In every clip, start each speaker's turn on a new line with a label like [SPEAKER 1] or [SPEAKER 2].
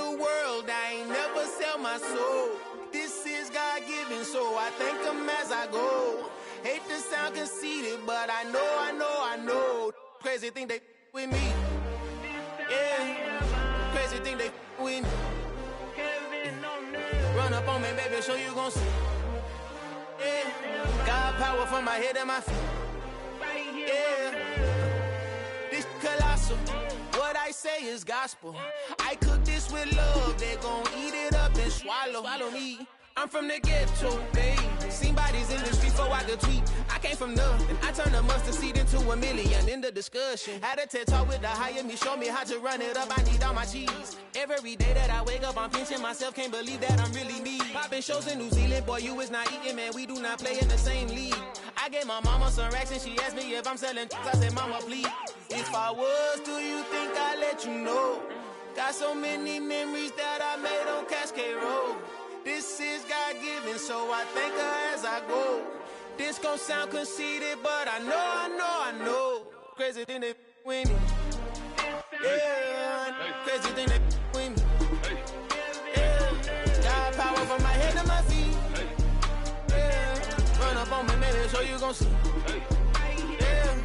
[SPEAKER 1] the world, I ain't never sell my soul. This is God-given, so I thank him as I go. Hate to sound conceited, but I know. Crazy thing they with me. Yeah, crazy thing they with me. Run up on me, baby, so you gon' see. Yeah, God power from my head and my feet. Yeah, this colossal. What I say is gospel. I cook this with love. They gon' eat it up and swallow me. I'm from the ghetto, babe. Seen bodies in the streets before I could tweet. I came from nothing. I turned a mustard seed into a million. In the discussion, had a TED talk with the higher me. Show me how to run it up. I need all my cheese. Every day that I wake up, I'm pinching myself. Can't believe that I'm really me. Popping shows in New Zealand, boy, you is not eating, man. We do not play in the same league. I gave my mama some racks and she asked me if I'm selling. I said, mama, please. If I was, do you think I'd let you know? Got so many memories that I made on Cascade Road. This is God-given, so I thank her as I go. This gon' sound conceited, but I know. Crazy thing they with me. Yeah, crazy thing they with me. Yeah, got power from my head to my feet. Yeah, run up on me, maybe, so you gon' see. Yeah.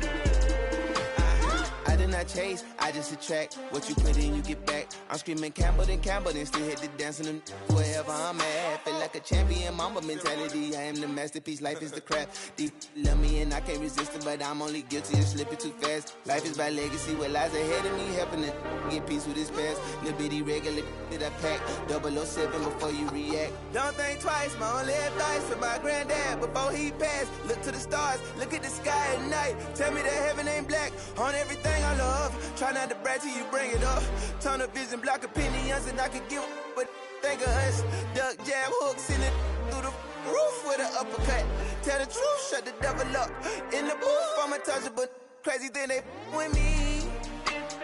[SPEAKER 1] I did not chase, I just attract. What you put in, you get back. I'm screaming Campbell, then still hit the dance and them wherever I'm at. Feel like a champion, mama mentality. I am the masterpiece, life is the crap. Deep love me and I can't resist it, but I'm only guilty of slipping too fast. Life is by legacy, what lies ahead of me, helping to get peace with his past. Little bitty regular that I pack, 007 before you react. Don't think twice, my only advice for my granddad before he passed. Look to the stars, look at the sky at night. Tell me that heaven ain't black on everything I love. Try not to brag till you bring it up. Tunnel vision, block opinions, and I could give but think of us. Duck jab hooks in it through the roof with an uppercut. Tell the truth, shut the devil up. In the booth, I'm untouchable. Crazy thing they with me.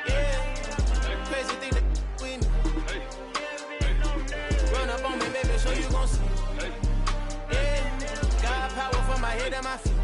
[SPEAKER 1] Yeah, crazy thing they with me. Run up on me, baby, so you gon' see. Yeah, got power from my head and my feet.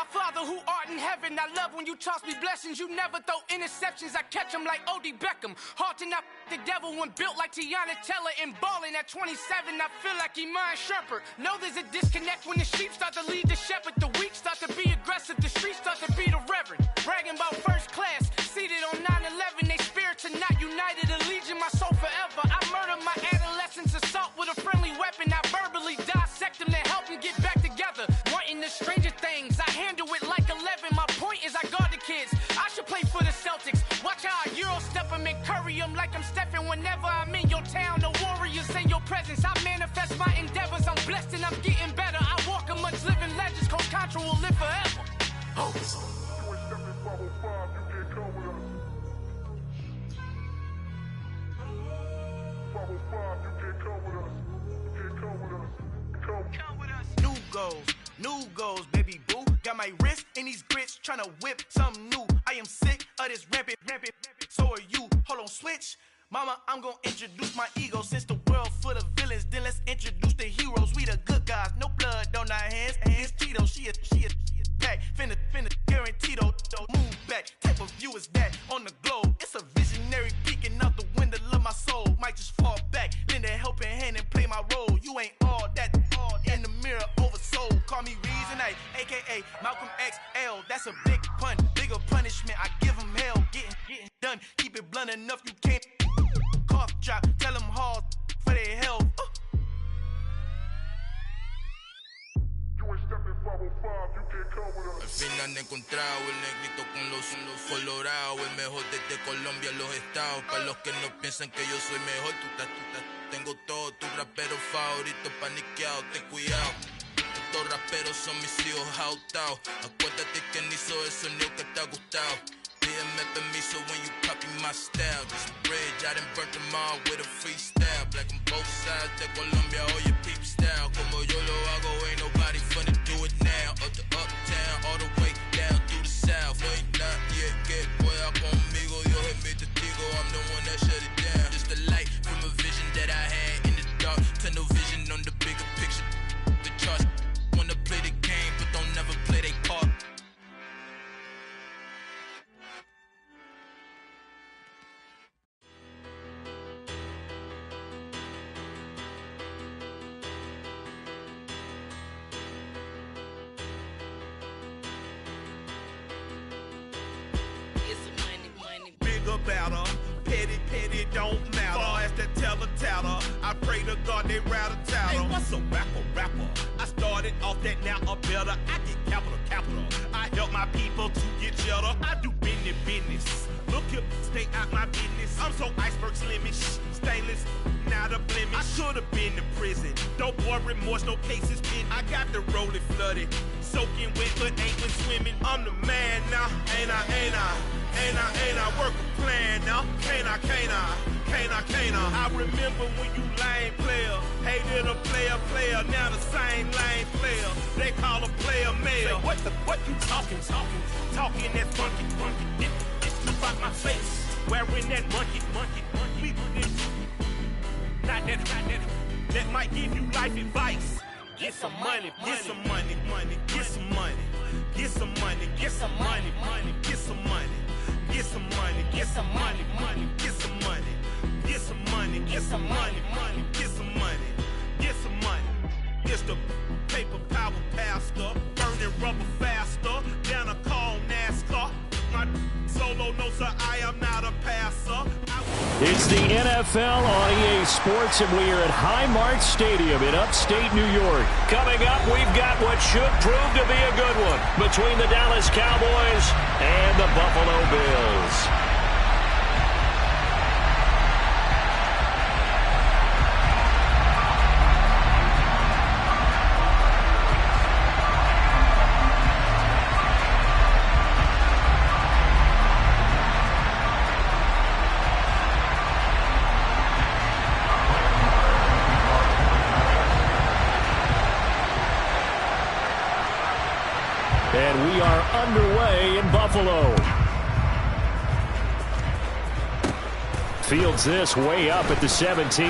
[SPEAKER 1] Father who art in heaven, I love when you toss me blessings. You never throw interceptions, I catch them like O.D. Beckham. Hard to not the devil when built like Tiana Teller and balling at 27. I feel like Iman Shumpert. Know there's a disconnect when the sheep start to lead the shepherd. The weak start to be aggressive, the streets start to be the reverend. Bragging about first class, seated on 9/11. They spirits are not united, a legion, my soul forever. I murder my adolescence, assault with a friendly weapon. I verbally dissect them to help them get back together. Wanting the stranger things, I handle it like 11. My point is I guard the kids. I should play for the Celtics. Watch how I Euro step them and curry them like I'm Stephen. Whenever I'm in your town, the Warriors in your presence. I manifest my endeavors. I'm blessed and I'm getting better. I walk amongst living legends. Coach Contra will live forever. Oh. New goals, baby boo. Got my wrist in these grits, tryna whip something new. I am sick of this rampant. So are you. Hold on, switch. Mama, I'm gonna introduce my ego. Since the world full of villains, then let's introduce the heroes. We the good guys, no blood on our hands. It's Tito, she a back. Finna guaranteed move back. Type of view is that on the globe? It's a visionary peeking out the window of my soul. Might just fall back, lend a helping hand and play my role. You ain't all that in the mirror oversold. Call me Reason A, aka Malcolm XL. That's a big pun, bigger punishment. I give him hell, getting done. Keep it blunt enough, you can't cough drop. Tell them hard for their health.
[SPEAKER 2] Al fin han encontrado el negrito con los colorados, el mejor desde Colombia a los estados. Para los que no piensan que yo soy mejor, tengo todo, tus raperos favoritos paniqueados, ten cuidado. Estos raperos son mis hijos adoptados. Acuérdate que ni hizo el sonido que te ha gustado. Pídeme permiso when you copy my style. This bridge, I done burnt them all with a freestyle. Black on both sides de Colombia, oye peep style. Como yo lo hago, ain't nobody finna do it now. Up to uptown, all the way down through the south. Ain't not yet, que pueda conmigo. Dios es mi testigo, I'm the one that shut it down. Just a light from a vision that I had in the dark. Tunnel vision on the bigger picture. The charts wanna play the game, but don't never play their part.
[SPEAKER 3] Better, petty, don't matter. Far as that teller, I pray to God they rattle tattle. Hey, what's a rapper? I started off that, now a better. I get capital. I help my people to get cheddar. I do business. Look here, stay out my business. I'm so iceberg slimish, stainless, not a blemish. I should've been in prison. Don't boy remorse, no cases pinned. I got the rolling flooded, soaking wet, but ain't been swimming. I'm the man now, ain't I work a plan now, can't I? I remember when you lame player, hated a player, now the same lame player, they call a player mayor. Say, what you talking that funky, it's about my face, wearing that monkey, we not that might give you life advice. Get some money, get some money, get some money, get some money, get some money, get some money. Get some money, get some money, get some money, get some money, get some money, get some money, get some money. It's the paper power pastor, burning rubber faster, down a call NASCAR. My solo no sir, I am not a passer.
[SPEAKER 4] It's the NFL on EA Sports, and we are at Highmark Stadium in upstate New York. Coming up, we've got what should prove to be a good one between the Dallas Cowboys and the Buffalo Bills. And we are underway in Buffalo. Fields this way up at the 17.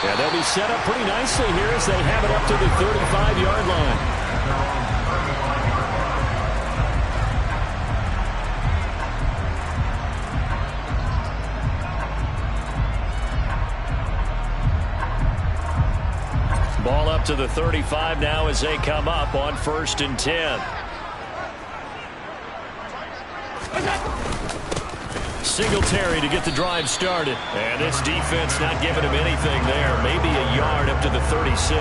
[SPEAKER 4] Yeah, they'll be set up pretty nicely here as they have it up to the 35-yard line. up to the 35 now as they come up on 1st and 10. Singletary to get the drive started. And this defense not giving him anything there. Maybe a yard up to the 36.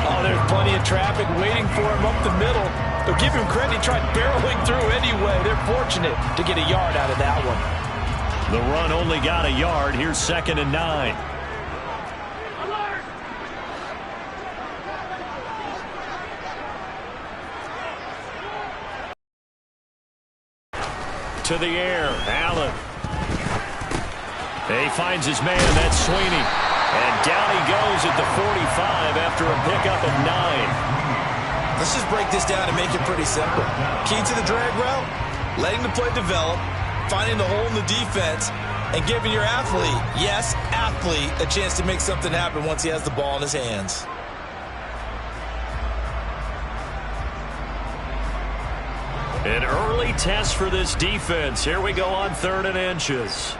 [SPEAKER 5] Oh, there's plenty of traffic waiting for him up the middle. But give him credit, he tried barreling through anyway. They're fortunate to get a yard out of that one.
[SPEAKER 4] The run only got a yard. Here's 2nd and 9. To the air, Allen. He finds his man, that's Sweeney. And down he goes at the 45 after a pickup of 9.
[SPEAKER 5] Let's just break this down and make it pretty simple. Key to the drag route, letting the play develop, finding the hole in the defense, and giving your athlete, yes, athlete, a chance to make something happen once he has the ball in his hands.
[SPEAKER 4] An early test for this defense. Here we go on 3rd and inches.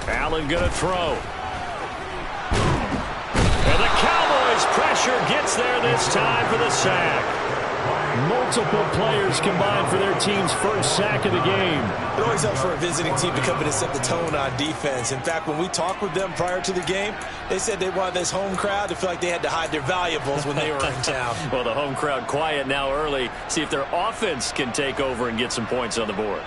[SPEAKER 4] Allen gonna throw. And the Cowboys pressure gets there this time for the sack. Multiple players combined for their team's first sack of the game.
[SPEAKER 5] It always helps for a visiting team to come in and set the tone on defense. In fact, when we talked with them prior to the game, they said they wanted this home crowd to feel like they had to hide their valuables when they were in town.
[SPEAKER 4] Well, the home crowd quiet now early. See if their offense can take over and get some points on the board.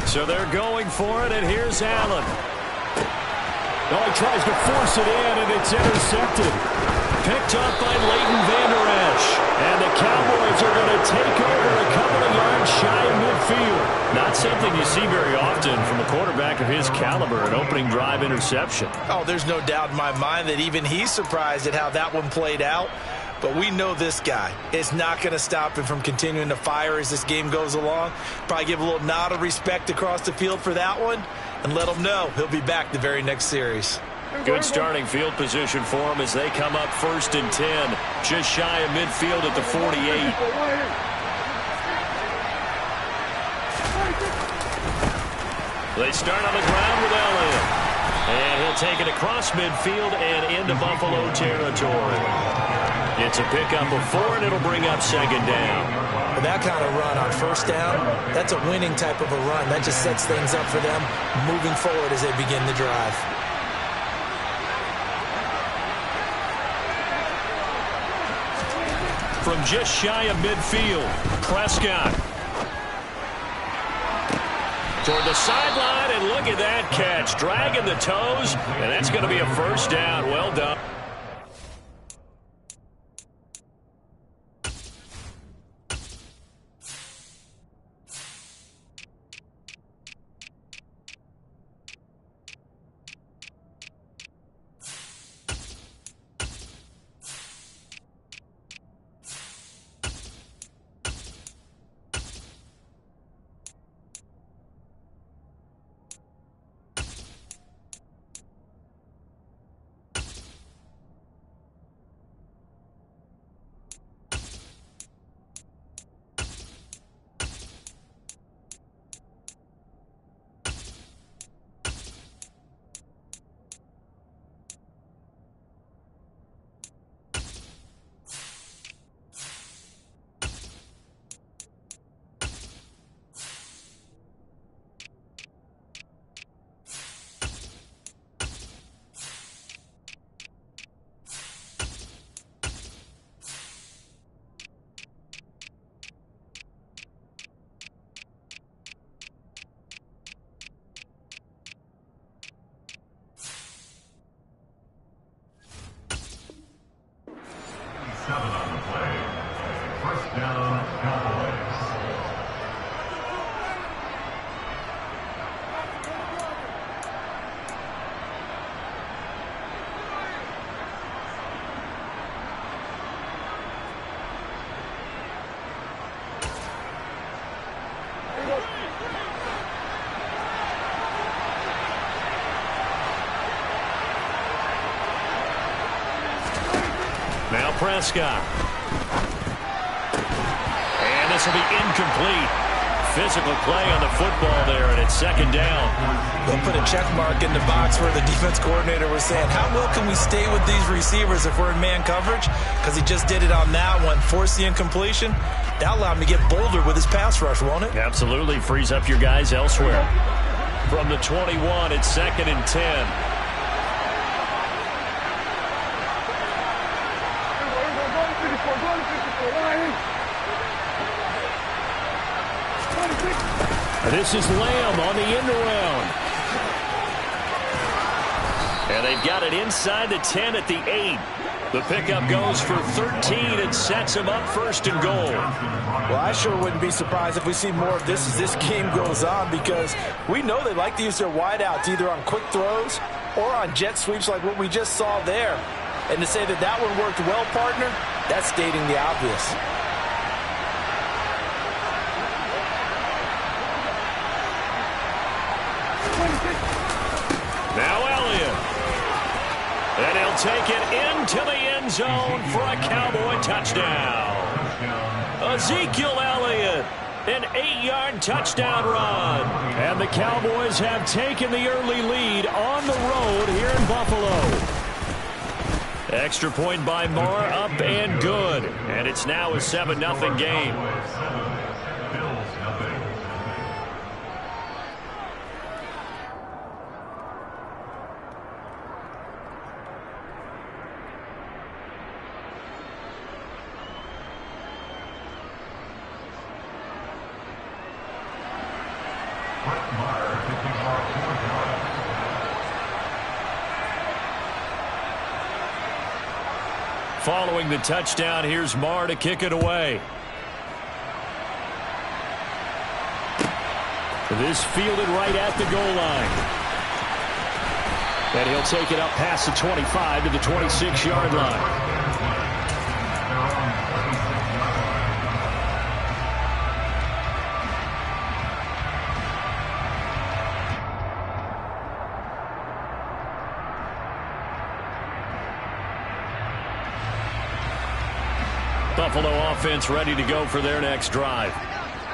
[SPEAKER 4] So they're going for it, and here's Allen. Oh, he tries to force it in, and it's intercepted. Picked up by Leighton Vander Esch. And the Cowboys are going to take over a couple of yards shy of midfield. Not something you see very often from a quarterback of his caliber, an opening drive interception.
[SPEAKER 5] Oh, there's no doubt in my mind that even he's surprised at how that one played out. But we know this guy is not going to stop him from continuing to fire as this game goes along. Probably give a little nod of respect across the field for that one and let him know he'll be back the very next series.
[SPEAKER 4] Good starting field position for him as they come up 1st and 10. Just shy of midfield at the 48. They start on the ground with Elliott. And he'll take it across midfield and into Buffalo territory. It's a pickup of 4, and it'll bring up 2nd down.
[SPEAKER 5] With that kind of run on 1st down, that's a winning type of a run. That just sets things up for them moving forward as they begin the drive.
[SPEAKER 4] From just shy of midfield, Prescott. Toward the sideline, and look at that catch. Dragging the toes, and that's going to be a 1st down. Well done. Prescott. And this will be incomplete. Physical play on the football there, and it's second down.
[SPEAKER 5] They'll put a check mark in the box where the defense coordinator was saying, how well can we stay with these receivers if we're in man coverage? Because he just did it on that one, forced the incompletion. That'll allow him to get bolder with his pass rush, won't it?
[SPEAKER 4] Absolutely. Frees up your guys elsewhere. From the 21, it's 2nd and 10. This is Lamb on the end around. And they've got it inside the 10 at the 8. The pickup goes for 13 and sets him up 1st and goal.
[SPEAKER 5] Well, I sure wouldn't be surprised if we see more of this as this game goes on, because we know they like to use their wideouts either on quick throws or on jet sweeps like what we just saw there. And to say that that one worked well, partner, that's stating the obvious.
[SPEAKER 4] Now Elliott. And he'll take it into the end zone for a Cowboy touchdown. Ezekiel Elliott, an 8-yard touchdown run. And the Cowboys have taken the early lead on the road here in Buffalo. Extra point by Moore, up and good. And it's now a 7-0 game. Following the touchdown, here's Marr to kick it away. This fielded right at the goal line. And he'll take it up past the 25 to the 26-yard line. Buffalo offense ready to go for their next drive.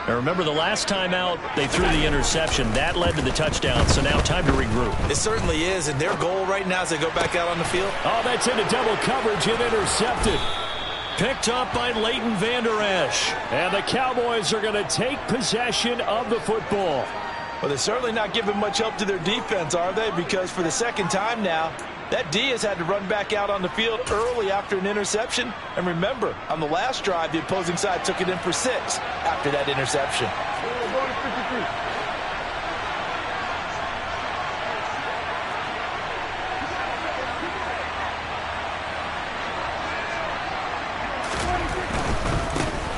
[SPEAKER 4] Now remember, the last time out, they threw the interception. That led to the touchdown, so now time to regroup.
[SPEAKER 5] It certainly is, and their goal right now is to go back out on the field.
[SPEAKER 4] Oh, that's into double coverage and intercepted. Picked up by Leighton Vander Esch. And the Cowboys are going to take possession of the football.
[SPEAKER 5] Well, they're certainly not giving much help to their defense, are they? Because for the second time now, that D has had to run back out on the field early after an interception. And remember, on the last drive, the opposing side took it in for 6 after that interception.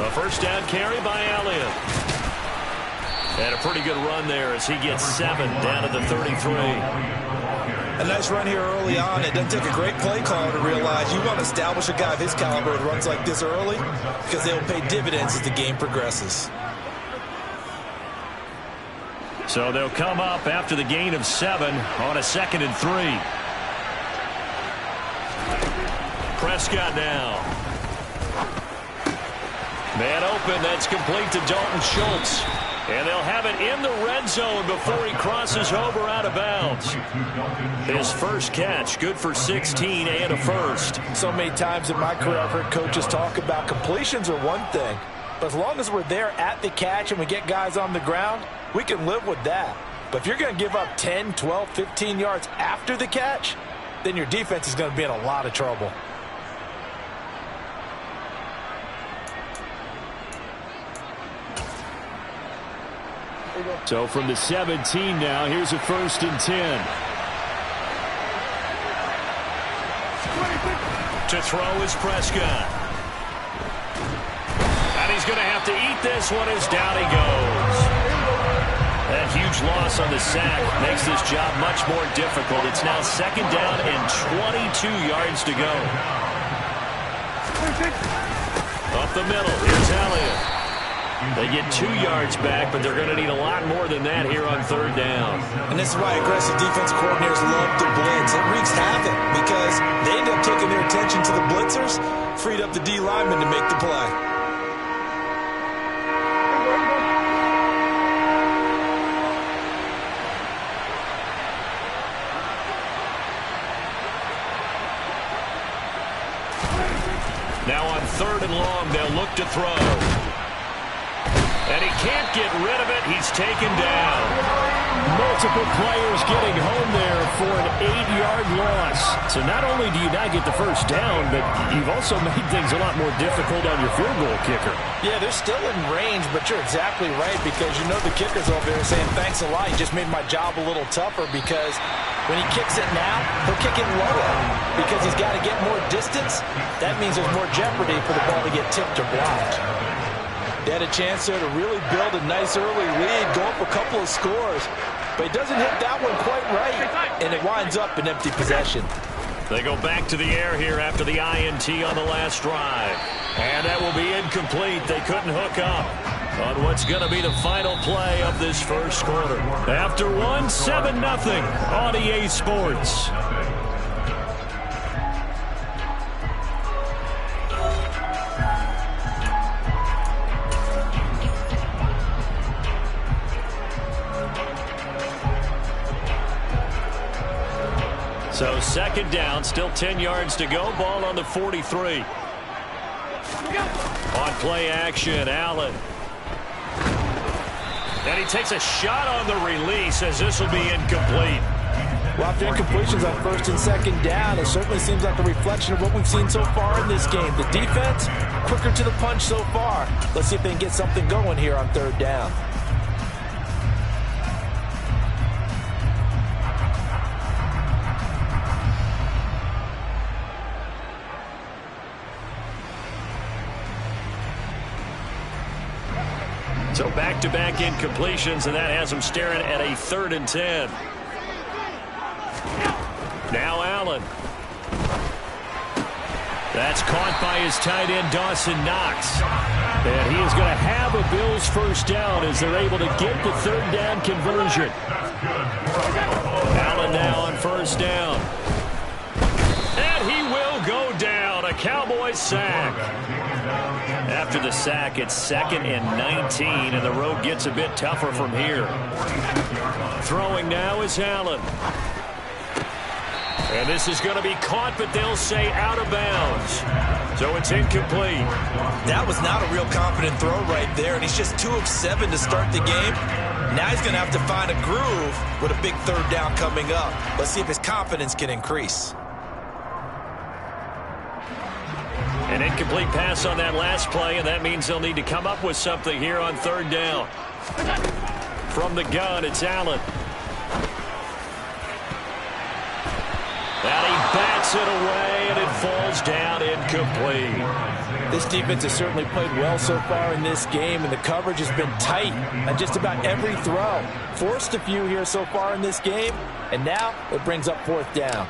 [SPEAKER 4] A first down carry by Elliott. And a pretty good run there as he gets 7 down to the 33.
[SPEAKER 5] A nice run here early on. It doesn't take a great play caller to realize you want to establish a guy of his caliber with runs like this early, because they will pay dividends as the game progresses.
[SPEAKER 4] So they'll come up after the gain of 7 on a 2nd and 3. Prescott now. Man open, that's complete to Dalton Schultz. And they'll have it in the red zone before he crosses over out of bounds. His first catch, good for 16 and a first.
[SPEAKER 5] So many times in my career I've heard coaches talk about completions are one thing, but as long as we're there at the catch and we get guys on the ground, we can live with that. But if you're going to give up 10, 12, 15 yards after the catch, then your defense is going to be in a lot of trouble.
[SPEAKER 4] So from the 17 now, here's a 1st and 10. To throw is Prescott. And he's going to have to eat this one as down he goes. That huge loss on the sack makes this job much more difficult. It's now 2nd down and 22 yards to go. Up the middle, here's Elliott. They get 2 yards back, but they're going to need a lot more than that here on 3rd down.
[SPEAKER 5] And this is why aggressive defense coordinators love to blitz. It wreaks havoc because they end up taking their attention to the blitzers, freed up the D lineman to make the play.
[SPEAKER 4] Now on 3rd and long, they'll look to throw. And he can't get rid of it. He's taken down. Multiple players getting home there for an 8-yard loss. So not only do you not get the first down, but you've also made things a lot more difficult on your field goal kicker.
[SPEAKER 5] Yeah, they're still in range, but you're exactly right because you know the kicker's over there saying, thanks a lot. You just made my job a little tougher because when he kicks it now, he'll kick it lower because he's got to get more distance. That means there's more jeopardy for the ball to get tipped or blocked. They had a chance there to really build a nice early lead, go up a couple of scores, but he doesn't hit that one quite right, and it winds up an empty possession.
[SPEAKER 4] They go back to the air here after the INT on the last drive. And that will be incomplete. They couldn't hook up on what's going to be the final play of this first quarter. After one, 7-0 on EA Sports. So 2nd down, still 10 yards to go. Ball on the 43. On play action, Allen. And he takes a shot on the release as this will be incomplete.
[SPEAKER 5] Well, after incompletions on 1st and 2nd down, it certainly seems like a reflection of what we've seen so far in this game. The defense, quicker to the punch so far. Let's see if they can get something going here on 3rd down.
[SPEAKER 4] So back-to-back incompletions, and that has them staring at a 3rd and 10. Now Allen. That's caught by his tight end, Dawson Knox. And he is going to have a Bills first down as they're able to get the 3rd down conversion. Allen now on 1st down. And he will go down. A Cowboys sack. After the sack, it's 2nd and 19, and the road gets a bit tougher from here. Throwing now is Allen. And this is going to be caught, but they'll say out of bounds. So it's incomplete.
[SPEAKER 5] That was not a real confident throw right there, and he's just 2 of 7 to start the game. Now he's going to have to find a groove with a big 3rd down coming up. Let's see if his confidence can increase.
[SPEAKER 4] An incomplete pass on that last play, and that means they'll need to come up with something here on 3rd down. From the gun, it's Allen. And he bats it away, and it falls down incomplete.
[SPEAKER 5] This defense has certainly played well so far in this game, and the coverage has been tight on just about every throw. Forced a few here so far in this game, and now it brings up 4th down.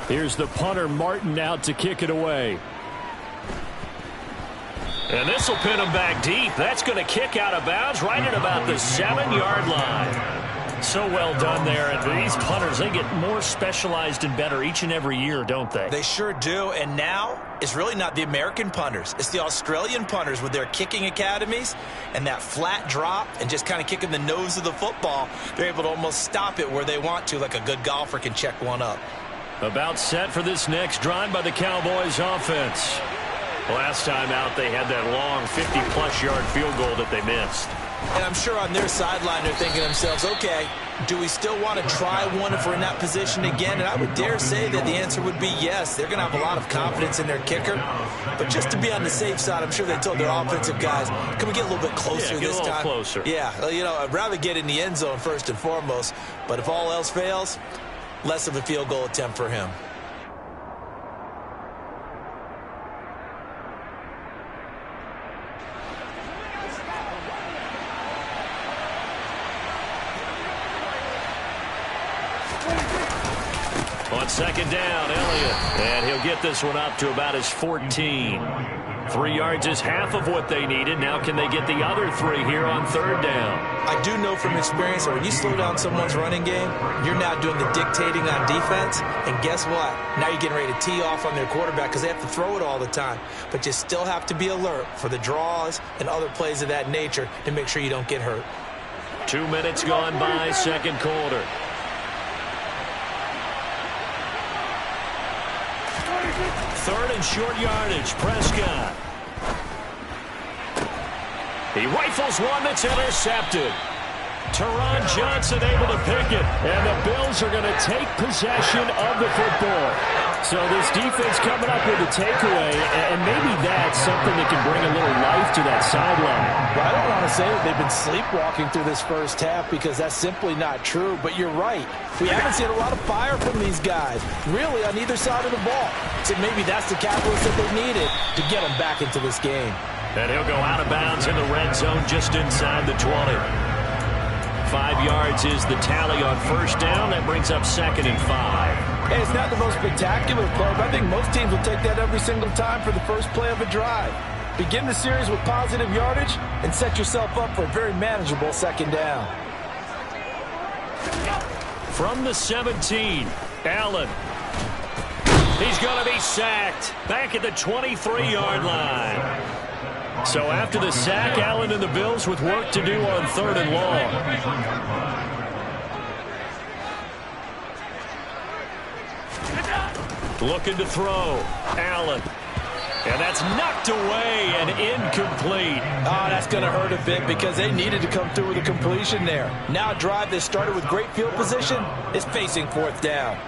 [SPEAKER 4] Here's the punter, Martin, out to kick it away. And this will pin him back deep. That's going to kick out of bounds right at about the 7-yard line. So well done there. And these punters, they get more specialized and better each and every year, don't they?
[SPEAKER 5] They sure do. And now it's really not the American punters. It's the Australian punters with their kicking academies and that flat drop and just kind of kicking the nose of the football. They're able to almost stop it where they want to, like a good golfer can check one up.
[SPEAKER 4] About set for this next drive by the Cowboys offense. Last time out, they had that long 50-plus yard field goal that they missed.
[SPEAKER 5] And I'm sure on their sideline they're thinking to themselves, okay, do we still want to try one if we're in that position again? And I would dare say that the answer would be yes. They're going to have a lot of confidence in their kicker. But just to be on the safe side, I'm sure they told their offensive guys, can we get a little bit closer this time?
[SPEAKER 4] Get a little closer.
[SPEAKER 5] Yeah, you know, I'd rather get in the end zone first and foremost. But if all else fails, less of a field goal attempt for him. On 2nd down, Elliott. And he'll get this one up to about his 14.
[SPEAKER 4] 3 yards is half of what they needed. Now can they get the other 3 here on 3rd down?
[SPEAKER 5] I do know from experience that when you slow down someone's running game, you're now doing the dictating on defense. And guess what? Now you're getting ready to tee off on their quarterback because they have to throw it all the time. But you still have to be alert for the draws and other plays of that nature to make sure you don't get hurt.
[SPEAKER 4] 2 minutes gone by, second quarter. Third and short yardage, Prescott. He rifles one that's intercepted. Teron Johnson able to pick it, and the Bills are going to take possession of the football. So this defense coming up with a takeaway, and maybe that's something that can bring a little life to that sideline.
[SPEAKER 5] Well, I don't want to say that they've been sleepwalking through this first half because that's simply not true, but you're right. We haven't seen a lot of fire from these guys, really, on either side of the ball. So maybe that's the catalyst that they needed to get them back into this game.
[SPEAKER 4] And he'll go out of bounds in the red zone just inside the 20. 5 yards is the tally on first down. That brings up 2nd and 5.
[SPEAKER 5] Hey, it's not the most spectacular play, but I think most teams will take that every single time for the first play of a drive. Begin the series with positive yardage and set yourself up for a very manageable 2nd down.
[SPEAKER 4] From the 17, Allen. He's going to be sacked back at the 23-yard line. So after the sack, Allen and the Bills with work to do on 3rd and long. Looking to throw. Allen. And that's knocked away and incomplete.
[SPEAKER 5] Oh, that's going to hurt a bit because they needed to come through with a completion there. Now a drive that started with great field position is facing 4th down.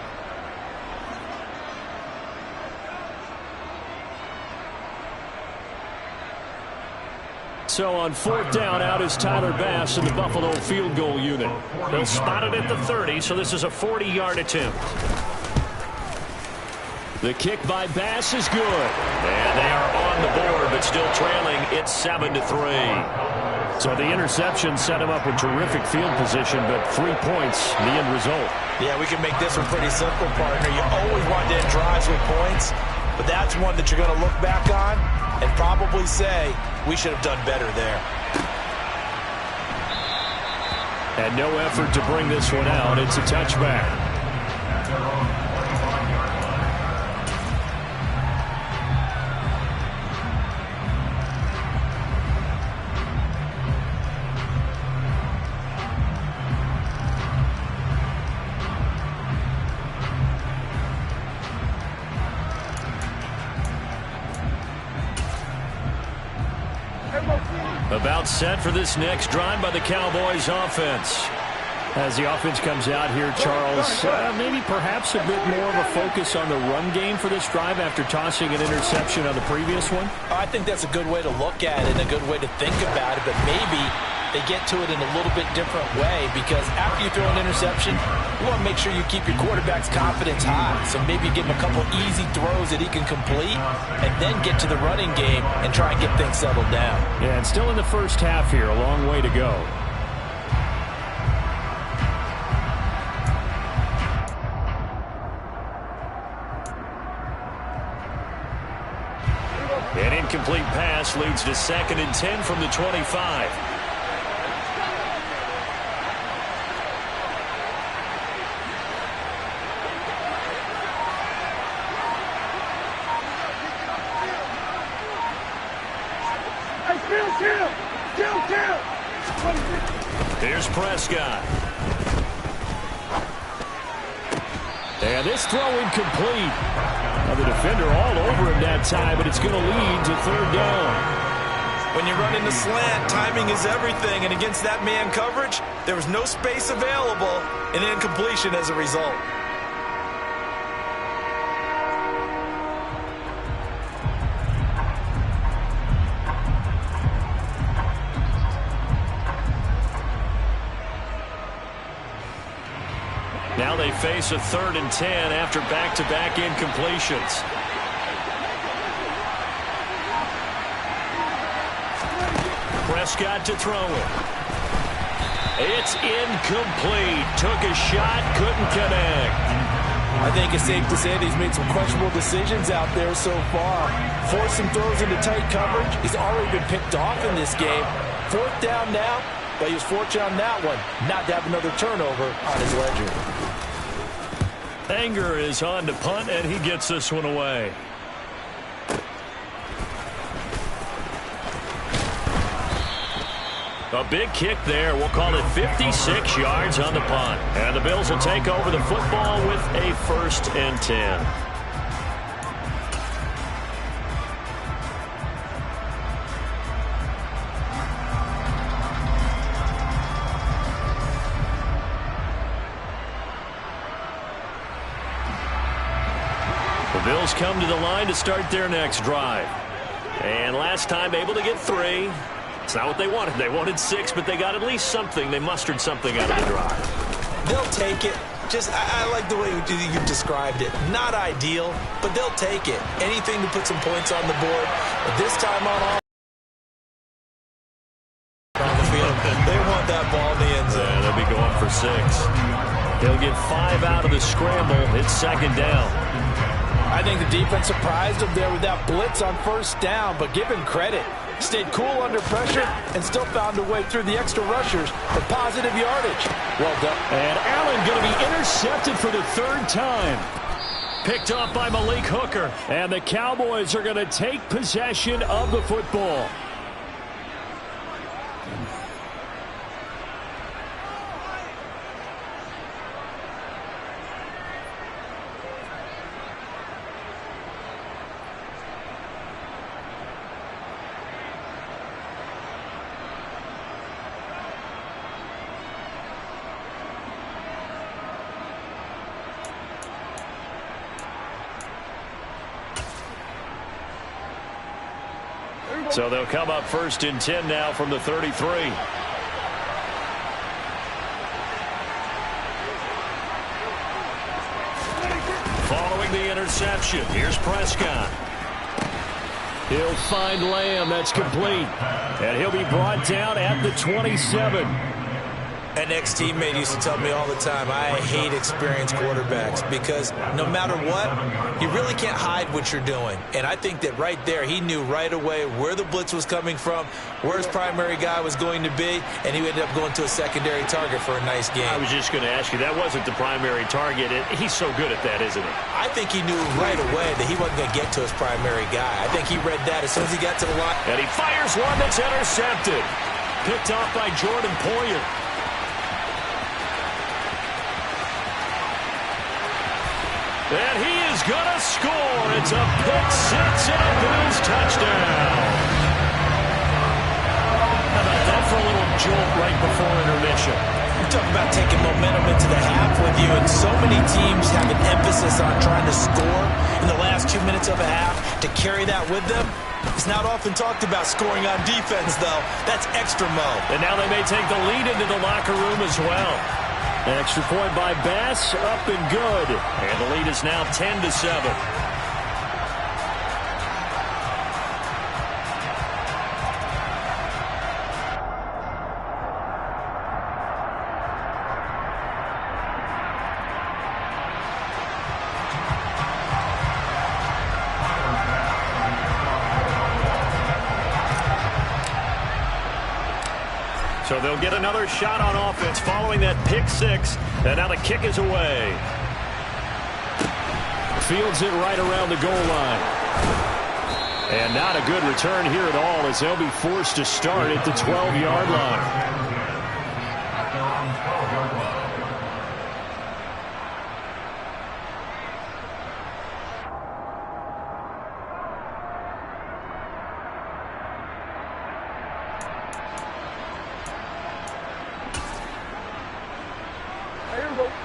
[SPEAKER 4] So on 4th down, out is Tyler Bass in the Buffalo field goal unit. They'll spot it at the 30, so this is a 40-yard attempt. The kick by Bass is good. And they are on the board, but still trailing. It's 7-3. So the interception set him up with terrific field position, but 3 points, the end result.
[SPEAKER 5] Yeah, we can make this one pretty simple, partner. You always want to end drives with points, but that's one that you're going to look back on and probably say, we should have done better there.
[SPEAKER 4] And no effort to bring this one out. It's a touchback. About set for this next drive by the Cowboys offense. As the offense comes out here, Charles, maybe perhaps a bit more of a focus on the run game for this drive after tossing an interception on the previous one?
[SPEAKER 5] I think that's a good way to look at it and a good way to think about it, but maybe they get to it in a little bit different way because after you throw an interception, you want to make sure you keep your quarterback's confidence high. So maybe you give him a couple easy throws that he can complete and then get to the running game and try and get things settled down.
[SPEAKER 4] Yeah, and still in the first half here, a long way to go. An incomplete pass leads to 2nd and 10 from the 25. Here's Prescott. And this throw incomplete. Now the defender all over him that time, but it's going to lead to 3rd down.
[SPEAKER 5] When you run in the slant, timing is everything, and against that man coverage, there was no space available, and incompletion as a result.
[SPEAKER 4] Now they face a 3rd and 10 after back-to-back incompletions. Prescott to throw it. It's incomplete. Took a shot, couldn't connect.
[SPEAKER 5] I think it's safe to say that he's made some questionable decisions out there so far. Forced some throws into tight coverage. He's already been picked off in this game. 4th down now, but he was fortunate on that one not to have another turnover on his ledger.
[SPEAKER 4] Anger is on to punt, and he gets this one away. A big kick there. We'll call it 56 yards on the punt. And the Bills will take over the football with a 1st and 10. The Bills come to the line to start their next drive. And last time able to get 3. It's not what they wanted. They wanted 6, but they got at least something. They mustered something out of the drive.
[SPEAKER 5] They'll take it. I like the way you described it. Not ideal, but they'll take it. Anything to put some points on the board. But this time on the field, they want that ball in the end zone.
[SPEAKER 4] Yeah, they'll be going for 6. They'll get 5 out of the scramble. It's 2nd down.
[SPEAKER 5] I think the defense surprised them there with that blitz on 1st down, but give him credit. Stayed cool under pressure and still found a way through the extra rushers for positive yardage. Well done.
[SPEAKER 4] And Allen going to be intercepted for the 3rd time. Picked off by Malik Hooker. And the Cowboys are going to take possession of the football. So they'll come up 1st and 10 now from the 33. Following the interception, here's Prescott. He'll find Lamb. That's complete. And he'll be brought down at the 27.
[SPEAKER 5] An ex-teammate used to tell me all the time, I hate experienced quarterbacks because no matter what, you really can't hide what you're doing. And I think that right there, he knew right away where the blitz was coming from, where his primary guy was going to be, and he ended up going to a secondary target for a nice game.
[SPEAKER 4] I was just going to ask you, that wasn't the primary target. He's so good at that, isn't he?
[SPEAKER 5] I think he knew right away that he wasn't going to get to his primary guy. I think he read that as soon as he got to the line.
[SPEAKER 4] And he fires one that's intercepted. Picked off by Jordan Poyer. And he is going to score. It's a pick 6 and a Bills touchdown. How about that for a little jolt right before intermission?
[SPEAKER 5] You talk about taking momentum into the half with you, and so many teams have an emphasis on trying to score in the last 2 minutes of a half. To carry that with them, it's not often talked about scoring on defense, though. That's extra mode.
[SPEAKER 4] And now they may take the lead into the locker room as well. An extra point by Bass, up and good. And the lead is now 10-7. So they'll get another shot on offense following that pick 6. And now the kick is away. Fields it right around the goal line. And not a good return here at all as they'll be forced to start at the 12-yard line.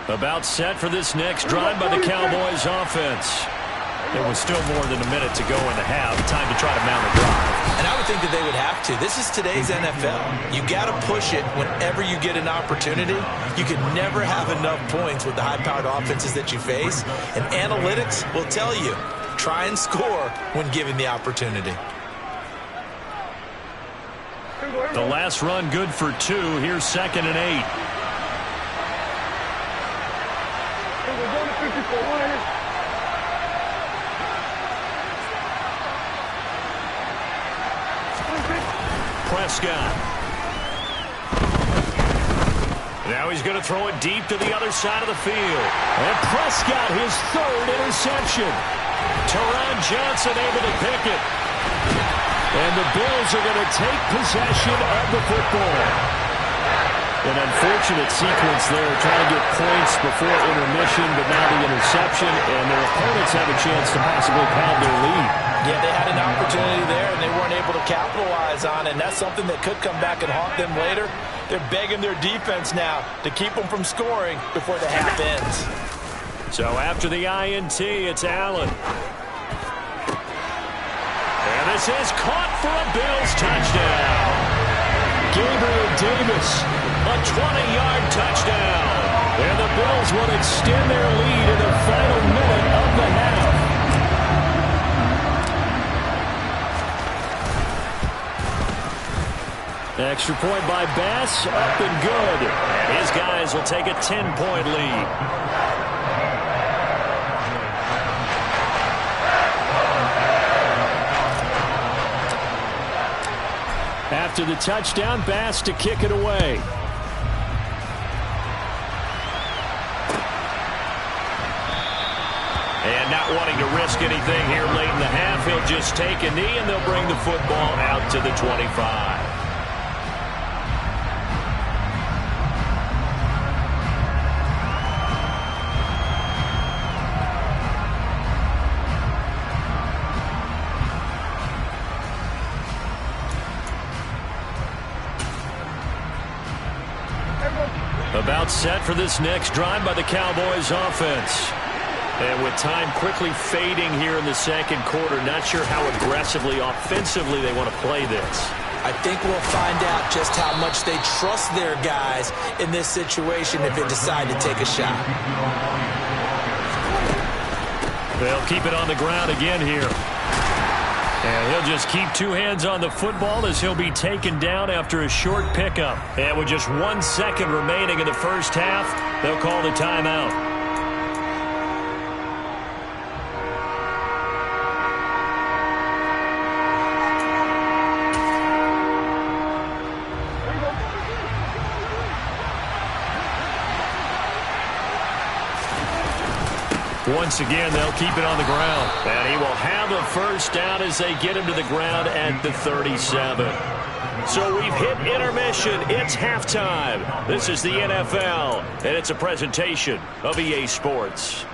[SPEAKER 4] About set for this next drive by the Cowboys offense. There was still more than a minute to go in the half. Time to try to mount a drive.
[SPEAKER 5] And I would think that they would have to. This is today's NFL. You got to push it whenever you get an opportunity. You can never have enough points with the high-powered offenses that you face. And analytics will tell you, try and score when given the opportunity.
[SPEAKER 4] The last run good for 2. Here's 2nd and 8. Prescott. Now he's going to throw it deep to the other side of the field. And Prescott, his third interception. Teron Johnson able to pick it. And the Bills are going to take possession of the football. An unfortunate sequence there, trying to get points before intermission, but now the interception, and their opponents have a chance to possibly pad their lead.
[SPEAKER 5] Yeah, they had an opportunity there, and they weren't able to capitalize on it, and that's something that could come back and haunt them later. They're begging their defense now to keep them from scoring before the half ends.
[SPEAKER 4] So after the INT, it's Allen. And this is caught for a Bills touchdown. Gabriel Davis, a 20-yard touchdown. And the Bills will extend their lead in the final minute of the half. Extra point by Bass, up and good. And his guys will take a 10-point lead. After the touchdown, Bass to kick it away. And not wanting to risk anything here late in the half, he'll just take a knee and they'll bring the football out to the 25. About set for this next drive by the Cowboys offense. And with time quickly fading here in the second quarter, not sure how aggressively, offensively they want to play this.
[SPEAKER 5] I think we'll find out just how much they trust their guys in this situation if they decide to take a shot.
[SPEAKER 4] They'll keep it on the ground again here. And he'll just keep two hands on the football as he'll be taken down after a short pickup. And with just 1 second remaining in the first half, they'll call the timeout. Once again, they'll keep it on the ground. And he will have a first down as they get him to the ground at the 37. So we've hit intermission. It's halftime. This is the NFL, and it's a presentation of EA Sports.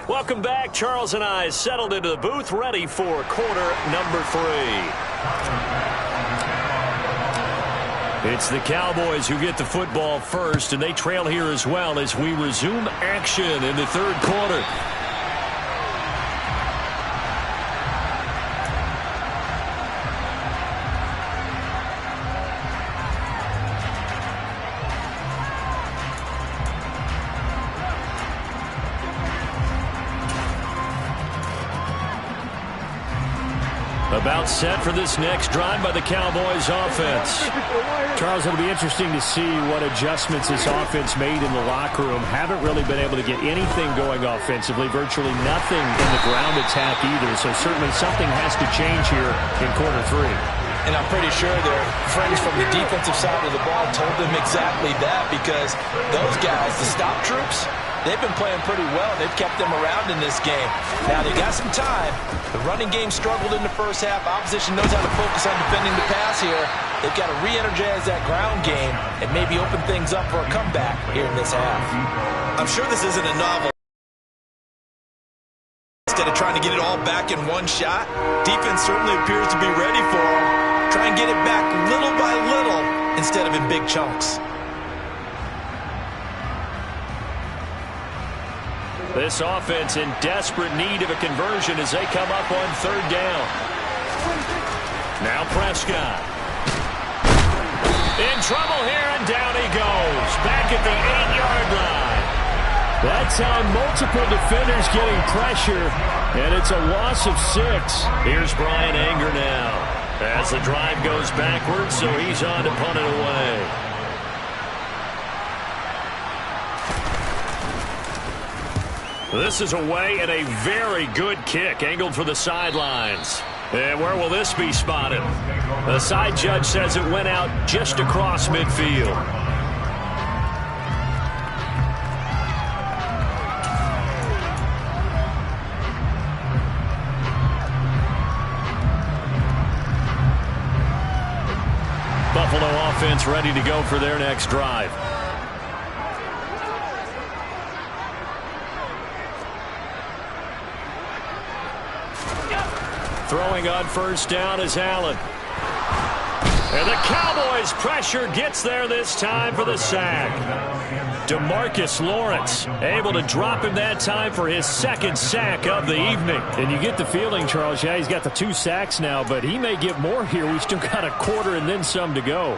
[SPEAKER 4] Welcome back. Charles and I settled into the booth, ready for quarter number 3. It's the Cowboys who get the football first, and they trail here as well as we resume action in the third quarter. About set for this next drive by the Cowboys offense.
[SPEAKER 6] Charles, it'll be interesting to see what adjustments this offense made in the locker room. Haven't really been able to get anything going offensively, virtually nothing in the ground attack either. So certainly something has to change here in quarter 3.
[SPEAKER 5] And I'm pretty sure their friends from the defensive side of the ball told them exactly that, because those guys, the stop troops, they've been playing pretty well. They've kept them around in this game. Now, they got some time. The running game struggled in the first half. Opposition knows how to focus on defending the pass here. They've got to re-energize that ground game and maybe open things up for a comeback here in this half.
[SPEAKER 7] I'm sure this isn't a novel. Instead of trying to get it all back in one shot, defense certainly appears to be ready for them. Try and get it back little by little instead of in big chunks.
[SPEAKER 4] This offense in desperate need of a conversion as they come up on third down. Now Prescott. In trouble here, and down he goes. Back at the 8-yard line. That time, multiple defenders getting pressure, and it's a loss of 6. Here's Brian Anger now as As the drive goes backwards, so he's on to punt it away. This is away and a very good kick, angled for the sidelines. And where will this be spotted? The side judge says it went out just across midfield. Buffalo offense ready to go for their next drive. Throwing on first down is Allen. And the Cowboys' pressure gets there this time for the sack. DeMarcus Lawrence able to drop him that time for his second sack of the evening.
[SPEAKER 6] And you get the feeling, Charles, yeah, he's got the 2 sacks now, but he may get more here. We've still got a quarter and then some to go.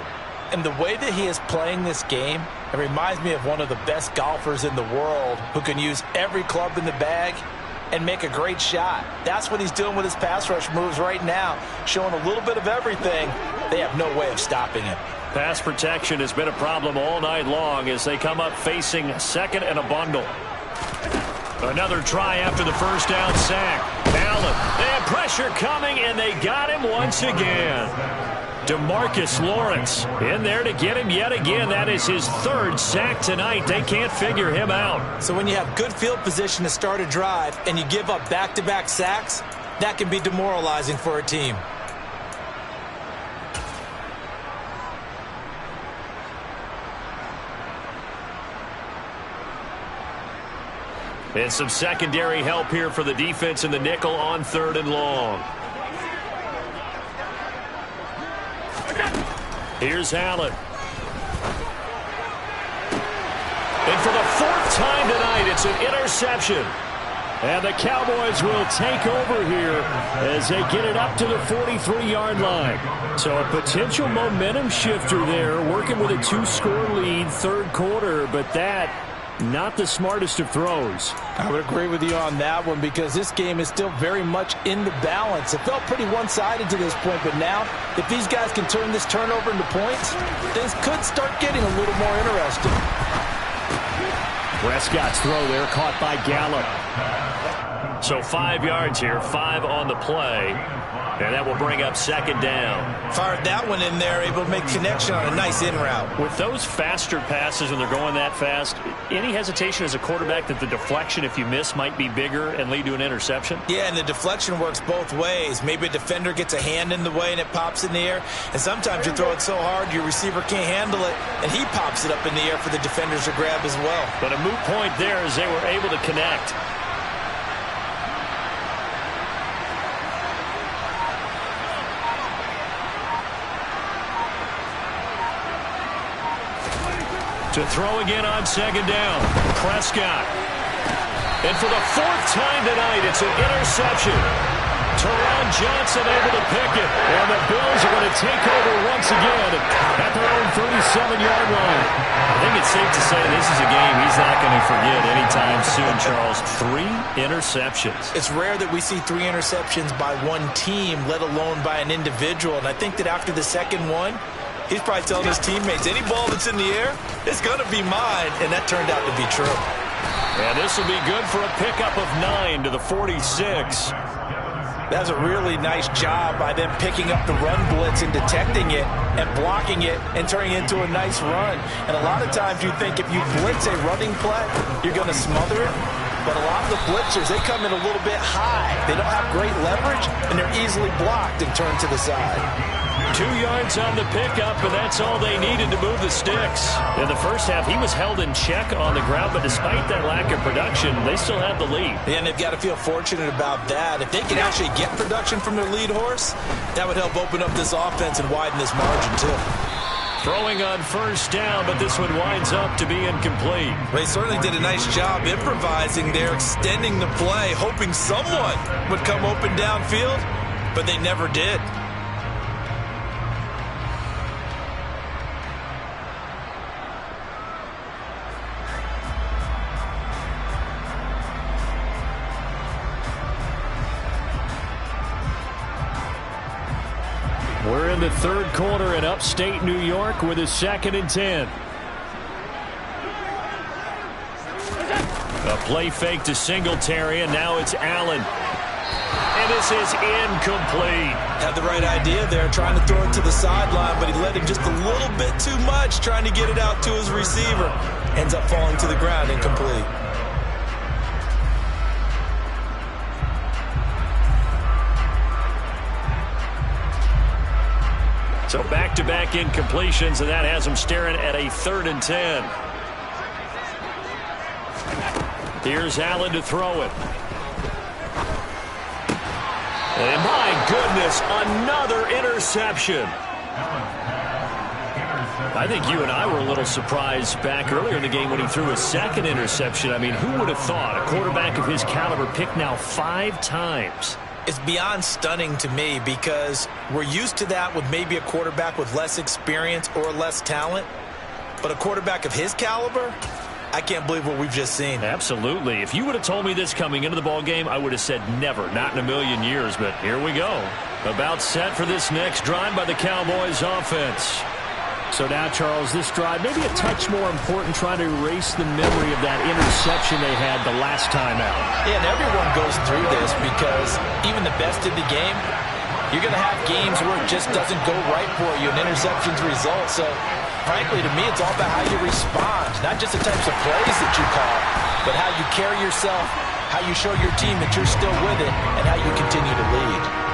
[SPEAKER 5] And the way that he is playing this game, it reminds me of one of the best golfers in the world who can use every club in the bag and make a great shot. That's what he's doing with his pass rush moves right now, showing a little bit of everything. They have no way of stopping him.
[SPEAKER 4] Pass protection has been a problem all night long as they come up facing second and a bundle. Another try after the first down sack. Allen, they have pressure coming, and they got him once again. DeMarcus Lawrence in there to get him yet again. That is his 3rd sack tonight. They can't figure him out.
[SPEAKER 5] So when you have good field position to start a drive and you give up back-to-back sacks, that can be demoralizing for a team.
[SPEAKER 4] And some secondary help here for the defense in the nickel on 3rd and long. Here's Allen. And for the 4th time tonight, it's an interception. And the Cowboys will take over here as they get it up to the 43-yard line. So a potential momentum shifter there, working with a 2-score lead, 3rd quarter, but that not the smartest of throws.
[SPEAKER 5] I would agree with you on that one because this game is still very much in the balance. It felt pretty one-sided to this point, but now if these guys can turn this turnover into points, things could start getting a little more interesting.
[SPEAKER 6] Prescott's throw there caught by Gallup.
[SPEAKER 4] So 5 yards here, 5 on the play. And that will bring up 2nd down.
[SPEAKER 5] Fired that one in there, able to make connection on a nice in route.
[SPEAKER 4] With those faster passes when they're going that fast, any hesitation as a quarterback that the deflection, if you miss, might be bigger and lead to an interception?
[SPEAKER 5] Yeah, and the deflection works both ways. Maybe a defender gets a hand in the way and it pops in the air. And sometimes you throw it so hard your receiver can't handle it, and he pops it up in the air for the defenders to grab as well.
[SPEAKER 4] But a moot point there as they were able to connect. To throw again on 2nd down. Prescott. And for the 4th time tonight, it's an interception. Teron Johnson able to pick it. And the Bills are going to take over once again at their own 37-yard line. I think it's safe to say this is a game he's not going to forget anytime soon, Charles. 3 interceptions.
[SPEAKER 5] It's rare that we see 3 interceptions by one team, let alone by an individual. And I think that after the second one, he's probably telling his teammates, any ball that's in the air, it's going to be mine. And that turned out to be true.
[SPEAKER 4] And this will be good for a pickup of 9 to the 46.
[SPEAKER 5] That's a really nice job by them picking up the run blitz and detecting it and blocking it and turning it into a nice run. And a lot of times you think if you blitz a running play, you're going to smother it. But a lot of the blitzers, they come in a little bit high. They don't have great leverage, and they're easily blocked and turned to the side.
[SPEAKER 4] 2 yards on the pickup, and that's all they needed to move the sticks. In the first half, he was held in check on the ground, but despite that lack of production, they still have the lead.
[SPEAKER 5] And they've got to feel fortunate about that. If they can actually get production from their lead horse, that would help open up this offense and widen this margin, too.
[SPEAKER 4] Throwing on first down, but this one winds up to be incomplete.
[SPEAKER 5] They certainly did a nice job improvising there, extending the play, hoping someone would come open downfield, but they never did.
[SPEAKER 4] We're in the third quarter in upstate New York with a 2nd and 10. A play fake to Singletary, and now it's Allen. And this is incomplete.
[SPEAKER 5] Had the right idea there, trying to throw it to the sideline, but he led him just a little bit too much, trying to get it out to his receiver. Ends up falling to the ground, incomplete.
[SPEAKER 4] So back-to-back incompletions, and that has him staring at a 3rd and 10. Here's Allen to throw it. And my goodness, another interception. I think you and I were a little surprised back earlier in the game when he threw his 2nd interception. I mean, who would have thought a quarterback of his caliber picked now 5 times?
[SPEAKER 5] It's beyond stunning to me because we're used to that with maybe a quarterback with less experience or less talent. But a quarterback of his caliber, I can't believe what we've just seen.
[SPEAKER 4] Absolutely. If you would have told me this coming into the ball game, I would have said never, not in a million years. But here we go. About set for this next drive by the Cowboys offense. So now, Charles, this drive maybe a touch more important, trying to erase the memory of that interception they had the last time out.
[SPEAKER 5] Yeah, and everyone goes through this because even the best in the game, you're going to have games where it just doesn't go right for you, and interceptions result. So, frankly, to me, it's all about how you respond, not just the types of plays that you call, but how you carry yourself, how you show your team that you're still with it, and how you continue to lead.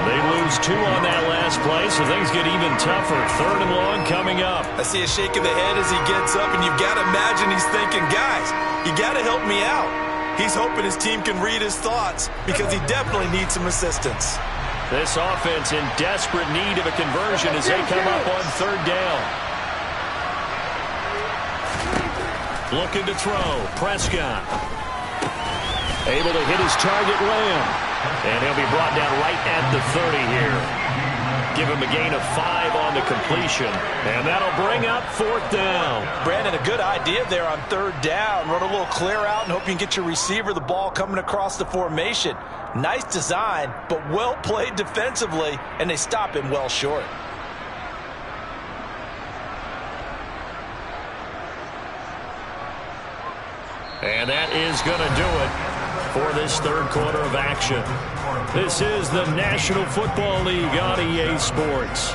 [SPEAKER 4] They lose 2 on that last play, so things get even tougher. 3rd and long coming up.
[SPEAKER 5] I see a shake of the head as he gets up, and you've got to imagine he's thinking, guys, you got to help me out. He's hoping his team can read his thoughts because he definitely needs some assistance.
[SPEAKER 4] This offense in desperate need of a conversion as they come up on 3rd down. Looking to throw. Prescott. Able to hit his target, Lamb. And he'll be brought down right at the 30 here. Give him a gain of 5 on the completion. And that'll bring up 4th down.
[SPEAKER 5] Brandon, a good idea there on 3rd down. Run a little clear out and hope you can get your receiver the ball coming across the formation. Nice design, but well played defensively, and they stop him well short.
[SPEAKER 4] And that is going to do it for this 3rd quarter of action. This is the National Football League on EA Sports.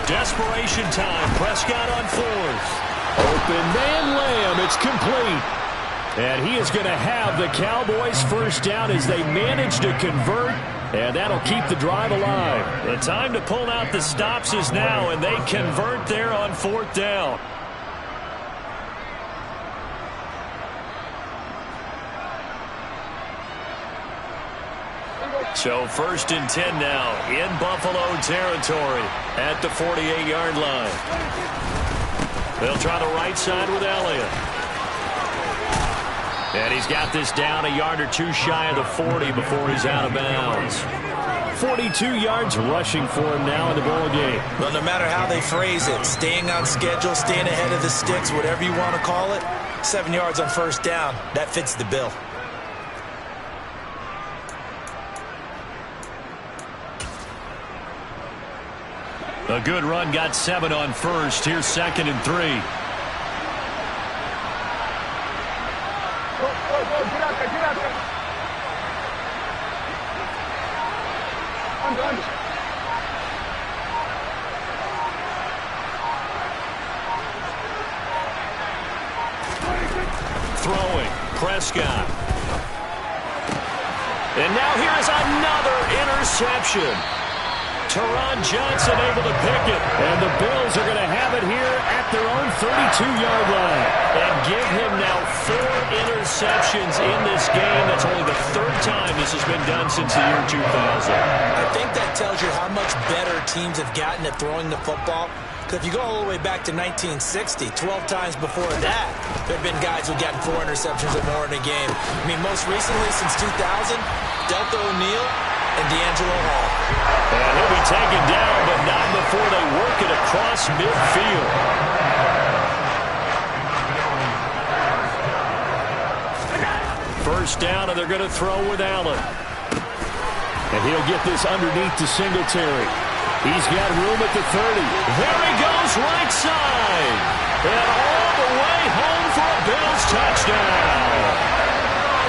[SPEAKER 4] Desperation time. Prescott on 4th. Open man, Lamb. It's complete. And he is going to have the Cowboys first down as they manage to convert. And that'll keep the drive alive. The time to pull out the stops is now, and they convert there on 4th down. So 1st and 10 now in Buffalo territory at the 48-yard line. They'll try the right side with Elliott. And he's got this down a yard or 2 shy of the 40 before he's out of bounds. 42 yards rushing for him now in the ball game.
[SPEAKER 5] Well, no matter how they phrase it, staying on schedule, staying ahead of the sticks, whatever you want to call it, 7 yards on 1st down, that fits the bill.
[SPEAKER 4] A good run, got 7 on 1st. Here's 2nd and 3. Throwing, Prescott. And now here is another interception. Teron Johnson able to pick it. And the Bills are going to have it here at their own 32-yard line. And give him now 4 interceptions in this game. That's only the 3rd time this has been done since the year 2000.
[SPEAKER 5] I think that tells you how much better teams have gotten at throwing the football. Because if you go all the way back to 1960, 12 times before that, there have been guys who've gotten 4 interceptions or more in a game. I mean, most recently, since 2000, Delta O'Neal and D'Angelo Hall.
[SPEAKER 4] And he'll be taken down, but not before they work it across midfield. First down, and they're going to throw with Allen. And he'll get this underneath to Singletary. He's got room at the 30. There he goes, right side. And all the way home for a Bills touchdown.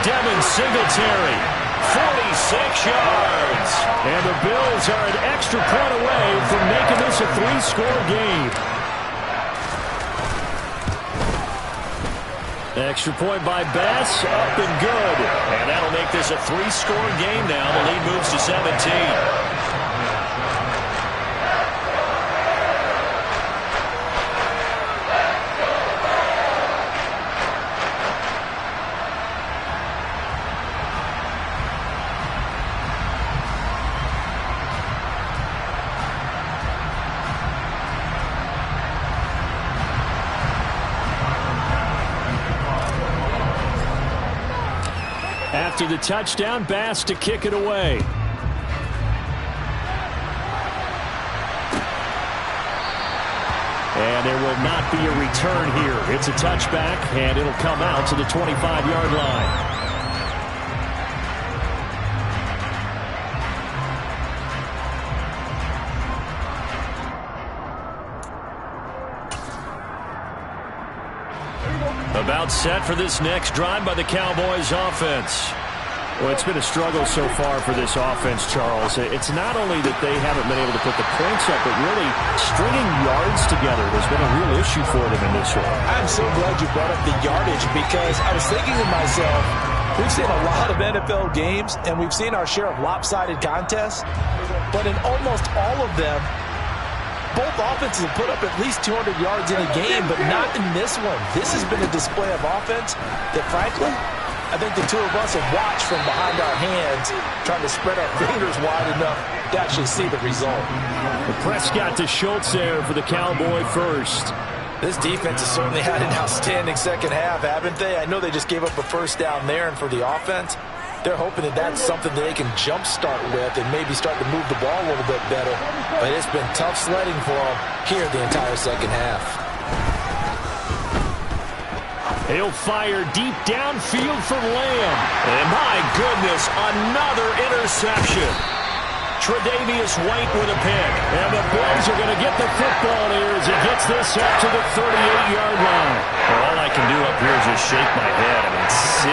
[SPEAKER 4] Devin Singletary, 46 yards. And the Bills are an extra point away from making this a 3-score game. Extra point by Bass, up and good. And that'll make this a 3-score game now. The lead moves to 17. After the touchdown, Bass to kick it away. And there will not be a return here. It's a touchback, and it'll come out to the 25-yard line. About set for this next drive by the Cowboys offense. Well, it's been a struggle so far for this offense, Charles. It's not only that they haven't been able to put the points up, but really stringing yards together has been a real issue for them in this one.
[SPEAKER 5] I'm so glad you brought up the yardage because I was thinking to myself, we've seen a lot of NFL games and we've seen our share of lopsided contests, but in almost all of them, both offenses have put up at least 200 yards in a game, but not in this one. This has been a display of offense that, frankly, I think the two of us have watched from behind our hands, trying to spread our fingers wide enough to actually see the result.
[SPEAKER 4] Prescott to Schultz there for the Cowboy first.
[SPEAKER 5] This defense has certainly had an outstanding second half, haven't they? I know they just gave up a first down there, and for the offense, they're hoping that that's something that they can jumpstart with and maybe start to move the ball a little bit better. But it's been tough sledding for them here the entire second half.
[SPEAKER 4] He'll fire deep downfield for Lamb. And my goodness, another interception. Tre'Davious White with a pick. And the Bills are going to get the football here as he gets this up to the 38-yard line. Well, all I can do up here is just shake my head. I mean, 6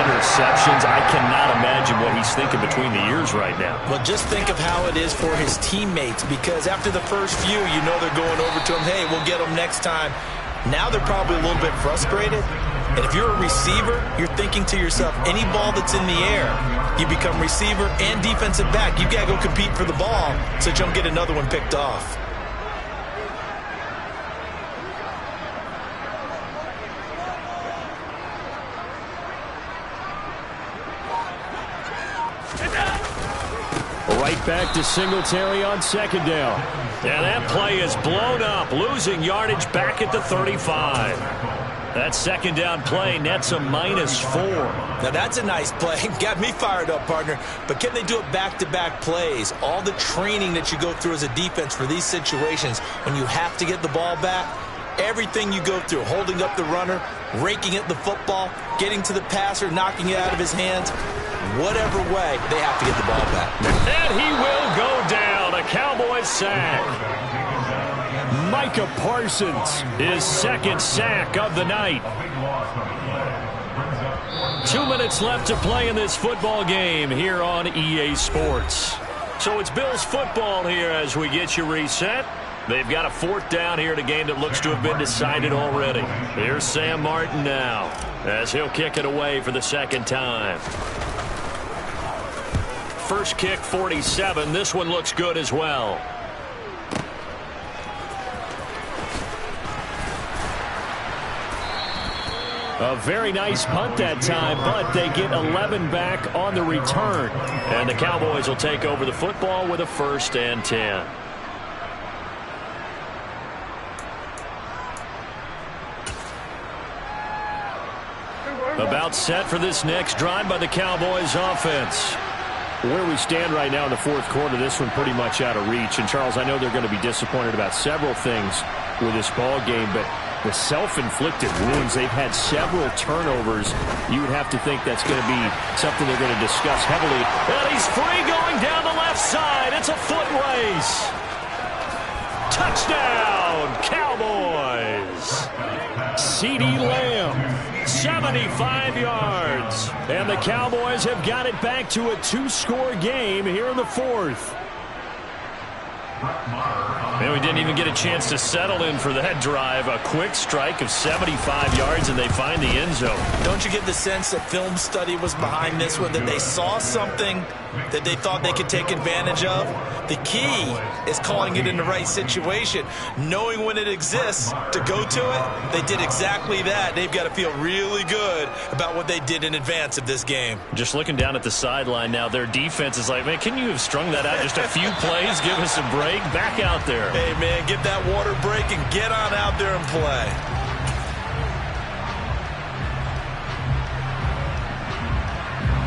[SPEAKER 4] interceptions. I cannot imagine what he's thinking between the ears right now.
[SPEAKER 5] Well, just think of how it is for his teammates, because after the first few, you know they're going over to him, hey, we'll get them next time. Now they're probably a little bit frustrated. And if you're a receiver, you're thinking to yourself, any ball that's in the air, you become receiver and defensive back. You've got to go compete for the ball so that you don't get another one picked off.
[SPEAKER 4] Right back to Singletary on second down. And that play is blown up, losing yardage back at the 35. That second down play nets a -4.
[SPEAKER 5] Now that's a nice play. Got me fired up, partner. But can they do it back-to-back plays? All the training that you go through as a defense for these situations, when you have to get the ball back, everything you go through, holding up the runner, raking at the football, getting to the passer, knocking it out of his hands, whatever way, they have to get the ball back.
[SPEAKER 4] And he will go down. A Cowboys sack. Micah Parsons, his second sack of the night. 2 minutes left to play in this football game here on EA Sports. So it's Bills football here as we get you reset. They've got a 4th down here in a game that looks to have been decided already. Here's Sam Martin now as he'll kick it away for the second time. first kick 47. This one looks good as well. A very nice punt that time, but they get 11 back on the return. And the Cowboys will take over the football with a 1st and 10. About set for this next drive by the Cowboys offense. Where we stand right now in the 4th quarter, this one pretty much out of reach. And, Charles, I know they're going to be disappointed about several things with this ball game, but the self-inflicted wounds, they've had several turnovers. You would have to think that's going to be something they're going to discuss heavily. And he's free going down the left side. It's a foot race. Touchdown, Cowboys. CeeDee Lamb, 75 yards. And the Cowboys have got it back to a 2-score game here in the 4th. Man, we didn't even get a chance to settle in for that drive. A quick strike of 75 yards, and they find the end zone.
[SPEAKER 5] Don't you get the sense that film study was behind this one, that they saw something that they thought they could take advantage of? The key is calling it in the right situation, knowing when it exists to go to it. They did exactly that. They've got to feel really good about what they did in advance of this game.
[SPEAKER 4] Just looking down at the sideline now, their defense is like, man, can you have strung that out just a few plays? Give us a break. Back out there.
[SPEAKER 5] Hey, man, get that water break and get on out there and play.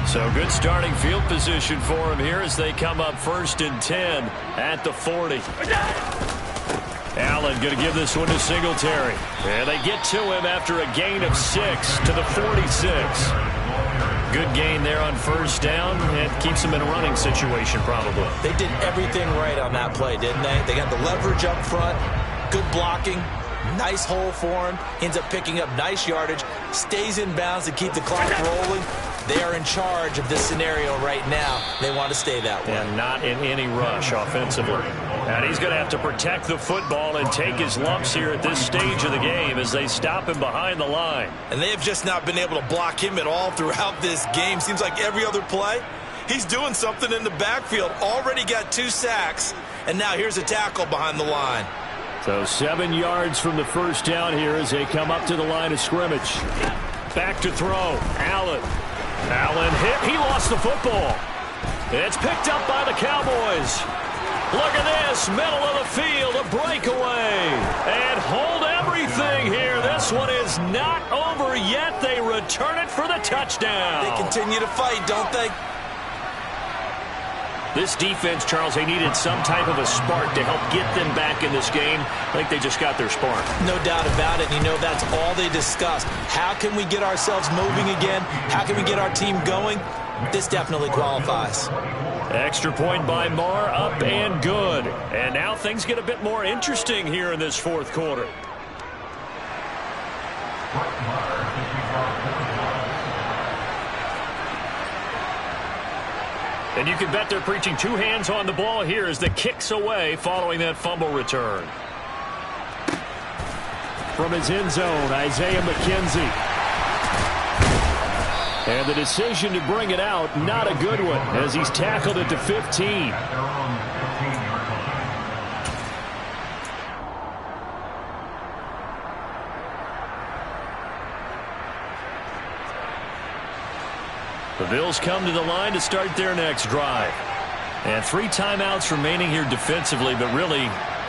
[SPEAKER 4] So good starting field position for him here as they come up 1st and 10 at the 40. Allen going to give this one to Singletary. And they get to him after a gain of 6 to the 46. Good gain there on 1st down. It keeps them in a running situation probably.
[SPEAKER 5] They did everything right on that play, didn't they? They got the leverage up front, good blocking, nice hole for him, ends up picking up nice yardage, stays in bounds to keep the clock rolling. They are in charge of this scenario right now. They want to stay that way.
[SPEAKER 4] And not in any rush offensively. And he's going to have to protect the football and take his lumps here at this stage of the game as they stop him behind the line.
[SPEAKER 5] And they have just not been able to block him at all throughout this game. Seems like every other play, he's doing something in the backfield. Already got 2 sacks, and now here's a tackle behind the line.
[SPEAKER 6] So 7 yards from the 1st down here as they come up to the line of scrimmage.
[SPEAKER 4] Back to throw. Allen hit. He lost the football. It's picked up by the Cowboys. Look at this. Middle of the field. A breakaway. And hold everything here. This one is not over yet. They return it for the touchdown.
[SPEAKER 5] They continue to fight, don't they?
[SPEAKER 4] This defense, Charles, they needed some type of a spark to help get them back in this game. I think they just got their spark.
[SPEAKER 5] No doubt about it. You know, that's all they discussed. How can we get ourselves moving again? How can we get our team going? This definitely qualifies.
[SPEAKER 4] Extra point by Marr, up and good. And now things get a bit more interesting here in this 4th quarter. And you can bet they're preaching 2 hands on the ball here as the kick's away following that fumble return.
[SPEAKER 6] From his end zone, Isaiah McKenzie. And the decision to bring it out, not a good one, as he's tackled it to 15.
[SPEAKER 4] The Bills come to the line to start their next drive. And 3 timeouts remaining here defensively, but really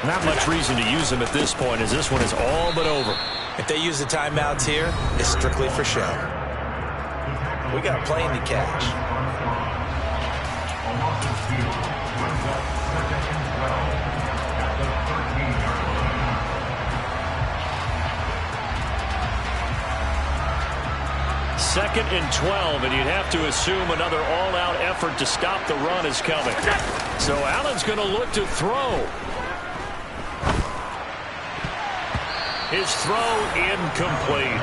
[SPEAKER 4] not much reason to use them at this point as this one is all but over.
[SPEAKER 5] If they use the timeouts here, it's strictly for show. We got a plane to catch.
[SPEAKER 4] Second and 12, and you'd have to assume another all-out effort to stop the run is coming. So Allen's going to look to throw. His throw incomplete.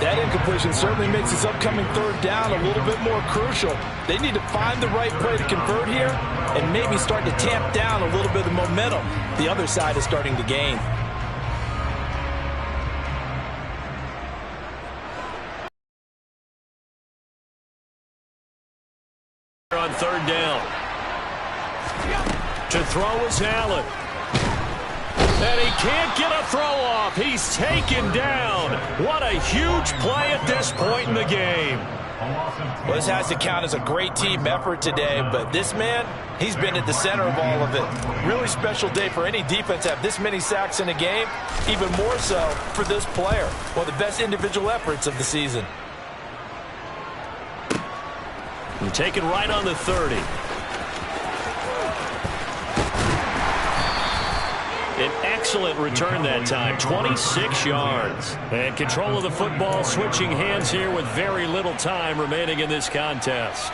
[SPEAKER 8] That incompletion certainly makes this upcoming 3rd down a little bit more crucial. They need to find the right play to convert here and maybe start to tamp down a little bit of momentum. The other side is starting to gain.
[SPEAKER 4] On 3rd down. To throw is Allen. And he can't get a throw off. He's taken down. What a huge play at this point in the game.
[SPEAKER 8] Well, this has to count as a great team effort today, but this man, he's been at the center of all of it. Really special day for any defense to have this many sacks in a game, even more so for this player. One of the best individual efforts of the season.
[SPEAKER 4] And taken right on the 30. An excellent return that time, 26 yards. And control of the football, switching hands here with very little time remaining in this contest.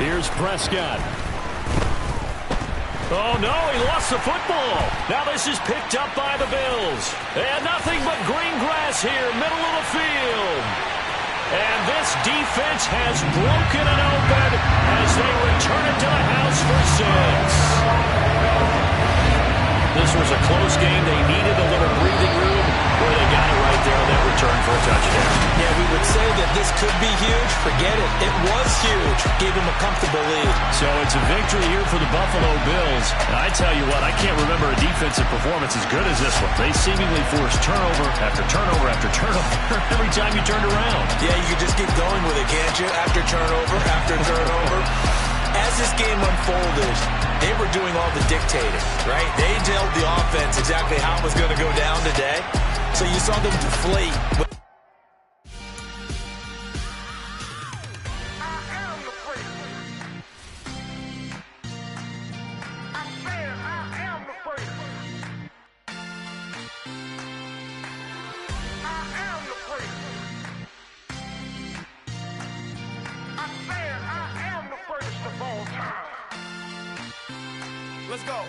[SPEAKER 4] Here's Prescott. Oh, no, he lost the football. Now this is picked up by the Bills. And nothing but green grass here, middle of the field. And this defense has broken it open as they return it to the house for 6. This was a close game. They needed a little breathing room where they got it right there on that return for a touchdown.
[SPEAKER 8] Yeah, we would say that this could be huge. Forget it. It was huge. Gave him a comfortable lead.
[SPEAKER 4] So it's a victory here for the Buffalo Bills. And I tell you what, I can't remember a defensive performance as good as this one. They seemingly forced turnover after turnover after turnover every time you turned around.
[SPEAKER 8] Yeah, you can just keep going with it, can't you? After turnover, after turnover. As this game unfolded, they were doing all the dictating, right? They told the offense exactly how it was going to go down today. So you saw them deflate.
[SPEAKER 3] Let's go.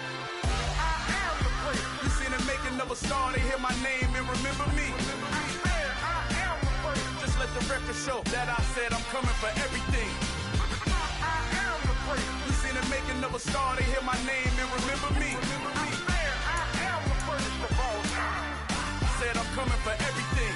[SPEAKER 3] You seen the making of a star, they hear my name and remember me. Just let the record show that I said I'm coming for everything. You seen the making of a star, they hear my name and remember me. Said I'm coming for everything.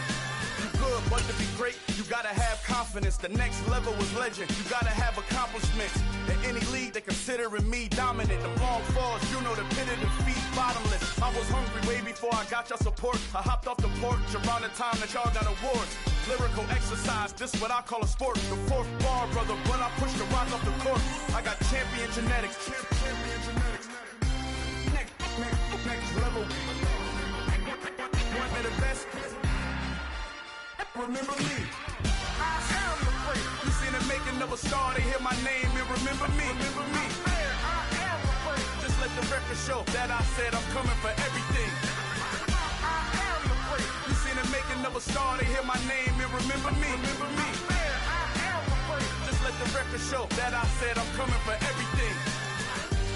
[SPEAKER 3] You good, but to be great, you gotta have confidence. The next level was legend. You gotta have accomplishments. In any league, they considering me dominant. The long falls, you know the pit of defeat, bottomless. I was hungry way before I got your support. I hopped off the porch around the time that y'all got awards. Lyrical exercise, this what I call a sport. The fourth bar, brother, when I push the rock off the court. I got champion genetics. Champion genetics. Next level. One of the best. Remember me. You seen the making of a star, they hear my name and remember me. Just let the record show that I said I'm coming for everything. You seen the making of a star, they hear my name and remember me. Just let the record show that I said I'm coming for everything.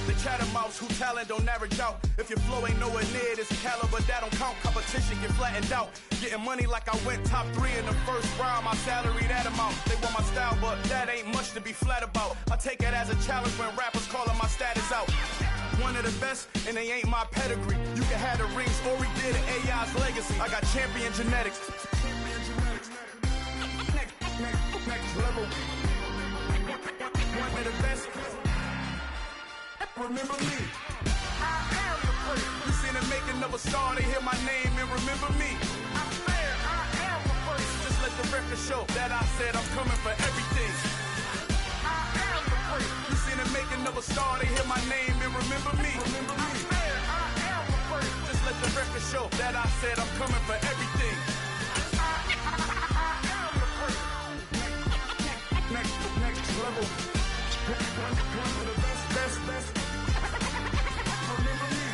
[SPEAKER 3] The chattermouths who talent don't average out. If your flow ain't nowhere near this caliber, that don't count. Competition get flattened out. Getting money like I went top 3 in the first round. My salary that amount. They want my style, but that ain't much to be flat about. I take it as a challenge when rappers calling my status out. One of the best, and they ain't my pedigree. You can have the rings, or we did it, AI's legacy. I got champion genetics. Next level. One of the best. Remember me. You seen the making of a star, they hear my name and remember me. Just let the record show that I said I'm coming for everything. You seen the making of a star, they hear my name and remember me. Just let the record show that I said I'm coming for everything. Next level. One of the best. Remember me.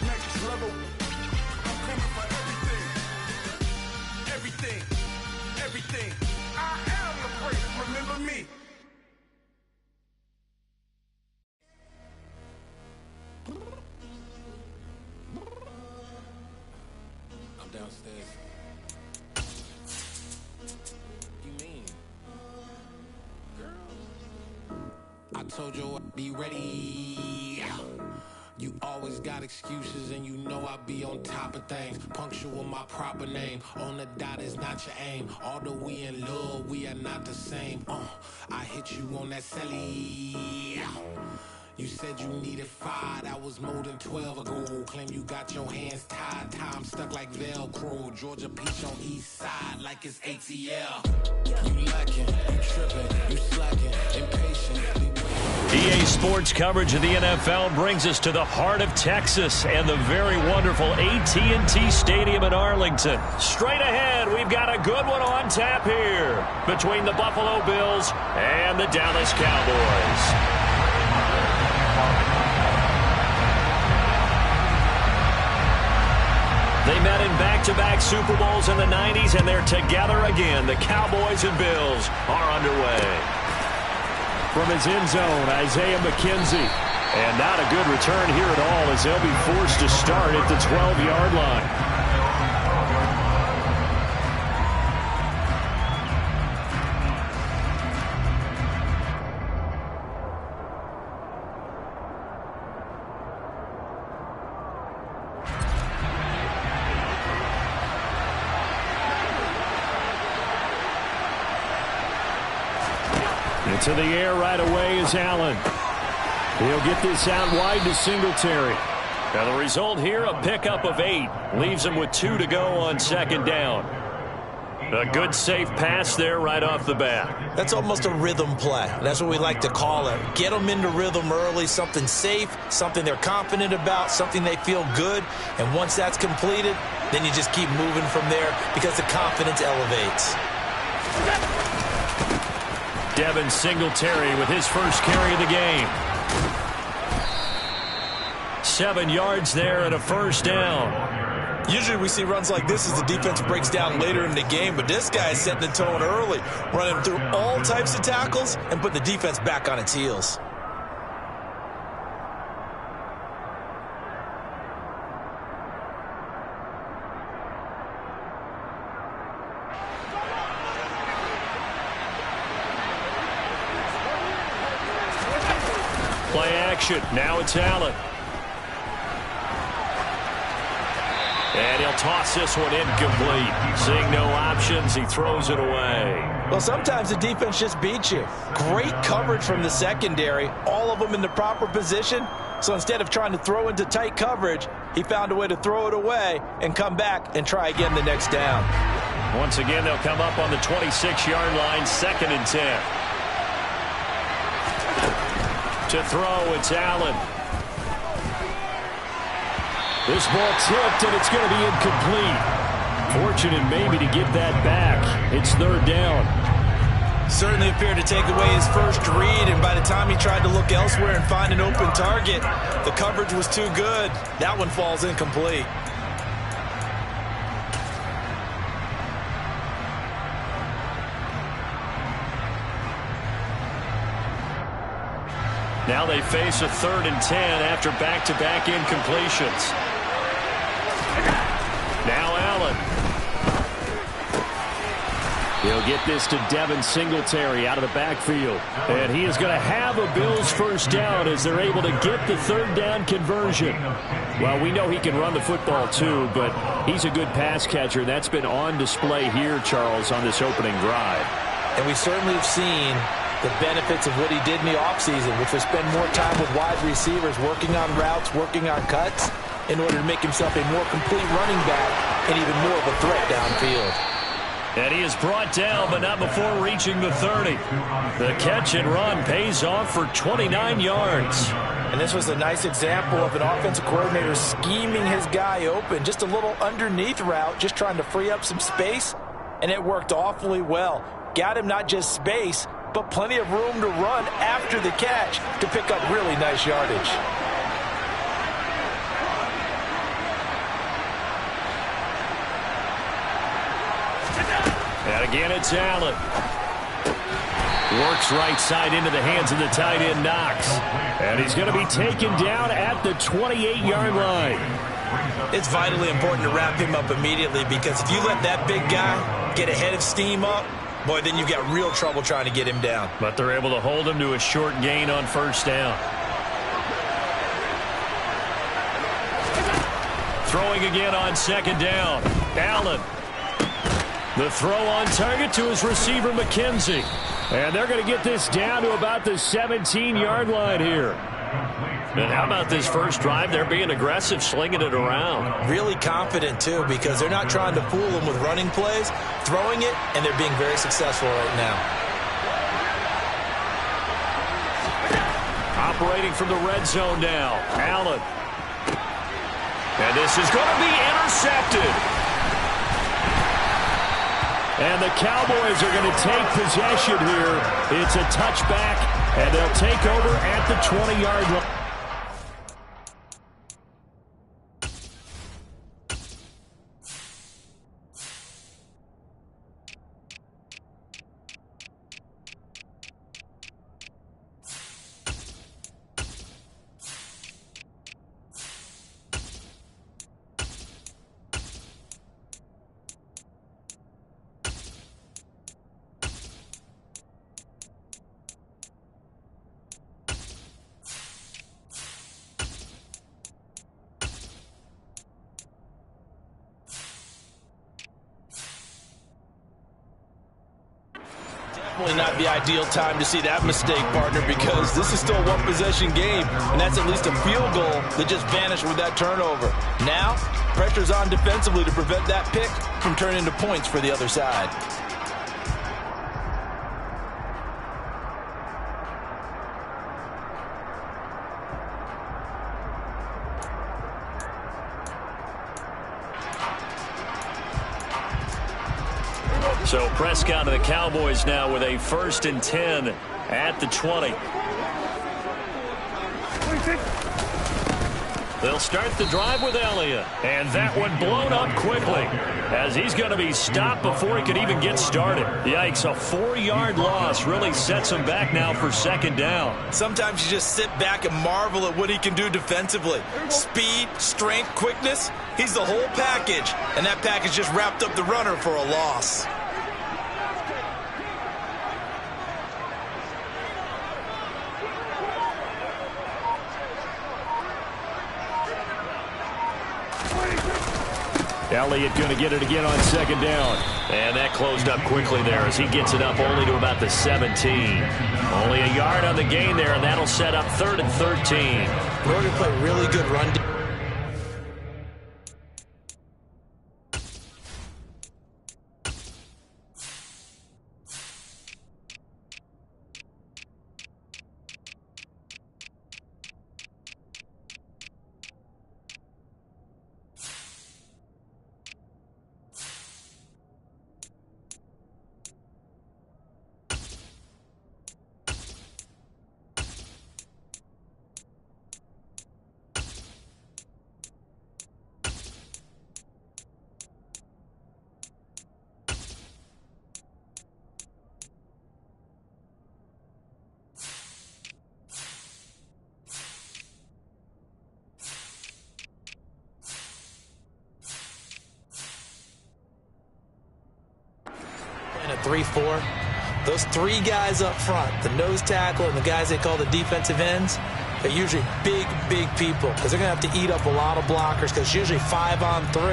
[SPEAKER 3] Next level. me.
[SPEAKER 9] I'm downstairs. You mean? Girl, I told you I'd be ready. You always got excuses and you know I be on top of things. Punctual my proper name. On the dot is not your aim. Although we in love, we are not the same. I hit you on that celly. You said you needed 5, that was more than 12 ago. Claim you got your hands tied, time stuck like Velcro. Georgia Peach on east side like it's ATL. You lacking, you tripping, you slacking, impatient.
[SPEAKER 4] EA Sports coverage of the NFL brings us to the heart of Texas and the very wonderful AT&T Stadium in Arlington. Straight ahead, we've got a good one on tap here between the Buffalo Bills and the Dallas Cowboys. They met in back-to-back Super Bowls in the 90s, and they're together again. The Cowboys and Bills are underway. From his end zone, Isaiah McKenzie. And not a good return here at all as they'll be forced to start at the 12-yard line. Into the air right away is Allen. He'll get this out wide to Singletary. Now the result here, a pickup of 8. Leaves him with 2 to go on second down. A good safe pass there right off the bat.
[SPEAKER 5] That's almost a rhythm play. That's what we like to call it. Get them into rhythm early, something safe, something they're confident about, something they feel good. And once that's completed, then you just keep moving from there because the confidence elevates.
[SPEAKER 4] Devin Singletary with his first carry of the game. 7 yards there and a first down.
[SPEAKER 5] Usually we see runs like this as the defense breaks down later in the game, but this guy is setting the tone early, running through all types of tackles and putting the defense back on its heels.
[SPEAKER 4] Play action. Now it's Allen. And he'll toss this one incomplete. Seeing no options, he throws it away.
[SPEAKER 5] Well, sometimes the defense just beats you. Great coverage from the secondary, all of them in the proper position. So instead of trying to throw into tight coverage, he found a way to throw it away and come back and try again the next down.
[SPEAKER 4] Once again, they'll come up on the 26-yard line, 2nd and 10. To throw, it's Allen. This ball tipped, and it's going to be incomplete. Fortunate maybe to get that back. It's 3rd down.
[SPEAKER 5] Certainly appeared to take away his first read, and by the time he tried to look elsewhere and find an open target, the coverage was too good. That one falls incomplete.
[SPEAKER 4] Now they face a 3rd and 10 after back-to-back incompletions. Now Allen. He'll get this to Devin Singletary out of the backfield. And he is going to have a Bills first down as they're able to get the 3rd down conversion. Well, we know he can run the football too, but he's a good pass catcher. That's been on display here, Charles, on this opening drive.
[SPEAKER 5] And we certainly have seen the benefits of what he did in the offseason, which was spend more time with wide receivers, working on routes, working on cuts, in order to make himself a more complete running back and even more of a threat downfield.
[SPEAKER 4] And he is brought down, but not before reaching the 30. The catch and run pays off for 29 yards.
[SPEAKER 5] And this was a nice example of an offensive coordinator scheming his guy open, just a little underneath route, just trying to free up some space, and it worked awfully well. Got him not just space, but plenty of room to run after the catch to pick up really nice yardage. And
[SPEAKER 4] again, it's Allen. Works right side into the hands of the tight end, Knox. And he's going to be taken down at the 28-yard line.
[SPEAKER 5] It's vitally important to wrap him up immediately, because if you let that big guy get a head of steam up, boy, then you've got real trouble trying to get him down.
[SPEAKER 4] But they're able to hold him to a short gain on first down. Throwing again on second down. Allen. The throw on target to his receiver, McKenzie. And they're going to get this down to about the 17-yard line here. And how about this first drive? They're being aggressive, slinging it around.
[SPEAKER 5] Really confident, too, because they're not trying to fool them with running plays, throwing it, and they're being very successful right now.
[SPEAKER 4] Operating from the red zone now. Allen. And this is going to be intercepted. And the Cowboys are going to take possession here. It's a touchback, and they'll take over at the 20-yard line.
[SPEAKER 8] Definitely not the ideal time to see that mistake, partner, because this is still a one-possession game, and that's at least a field goal that just vanished with that turnover. Now, pressure's on defensively to prevent that pick from turning into points for the other side.
[SPEAKER 4] So Prescott and the Cowboys now with a 1st and 10 at the 20. They'll start the drive with Elliott. And that one blown up quickly as he's going to be stopped before he could even get started. Yikes, a 4-yard loss really sets him back now for 2nd down.
[SPEAKER 5] Sometimes you just sit back and marvel at what he can do defensively. Speed, strength, quickness, he's the whole package. And that package just wrapped up the runner for a loss.
[SPEAKER 4] Elliott going to get it again on 2nd down. And that closed up quickly there as he gets it up only to about the 17. Only a yard on the gain there, and that'll set up 3rd and 13.
[SPEAKER 5] We're going to play really good run. A 3-4. Those 3 guys up front, the nose tackle and the guys they call the defensive ends, they're usually big people because they're going to have to eat up a lot of blockers because it's usually 5 on 3.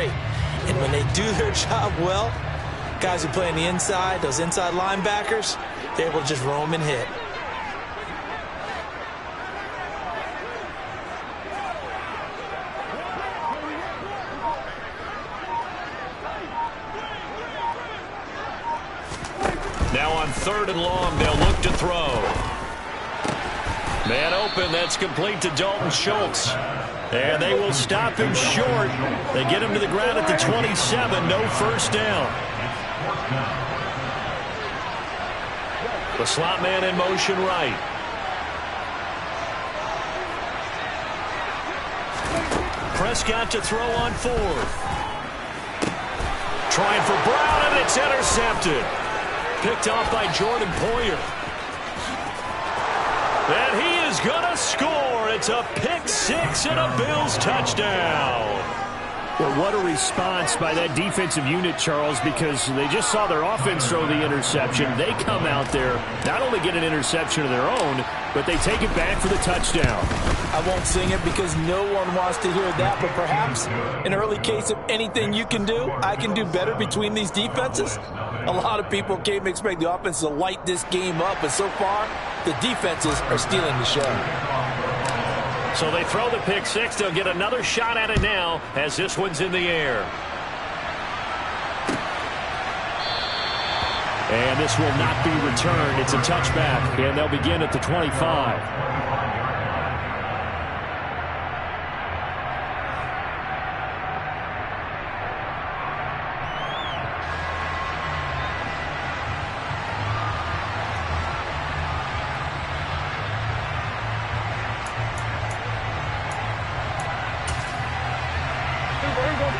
[SPEAKER 5] And when they do their job well, guys who play on the inside, those inside linebackers, they're able to just roam and hit.
[SPEAKER 4] Now on 3rd and long, they'll look to throw. Man open, that's complete to Dalton Schultz. And they will stop him short. They get him to the ground at the 27, no first down. The slot man in motion right. Prescott to throw on 4th. Trying for Brown, and it's intercepted. Picked off by Jordan Poyer. And he is going to score. It's a pick six and a Bills touchdown. Well, what a response by that defensive unit, Charles, because they just saw their offense throw the interception. They come out there, not only get an interception of their own, but they take it back for the touchdown.
[SPEAKER 8] I won't sing it because no one wants to hear that, but perhaps an early case of anything you can do, I can do better between these defenses. A lot of people came to expect the offense to light this game up, but so far, the defenses are stealing the show.
[SPEAKER 4] So they throw the pick six. They'll get another shot at it now as this one's in the air. And this will not be returned. It's a touchback, and they'll begin at the 25.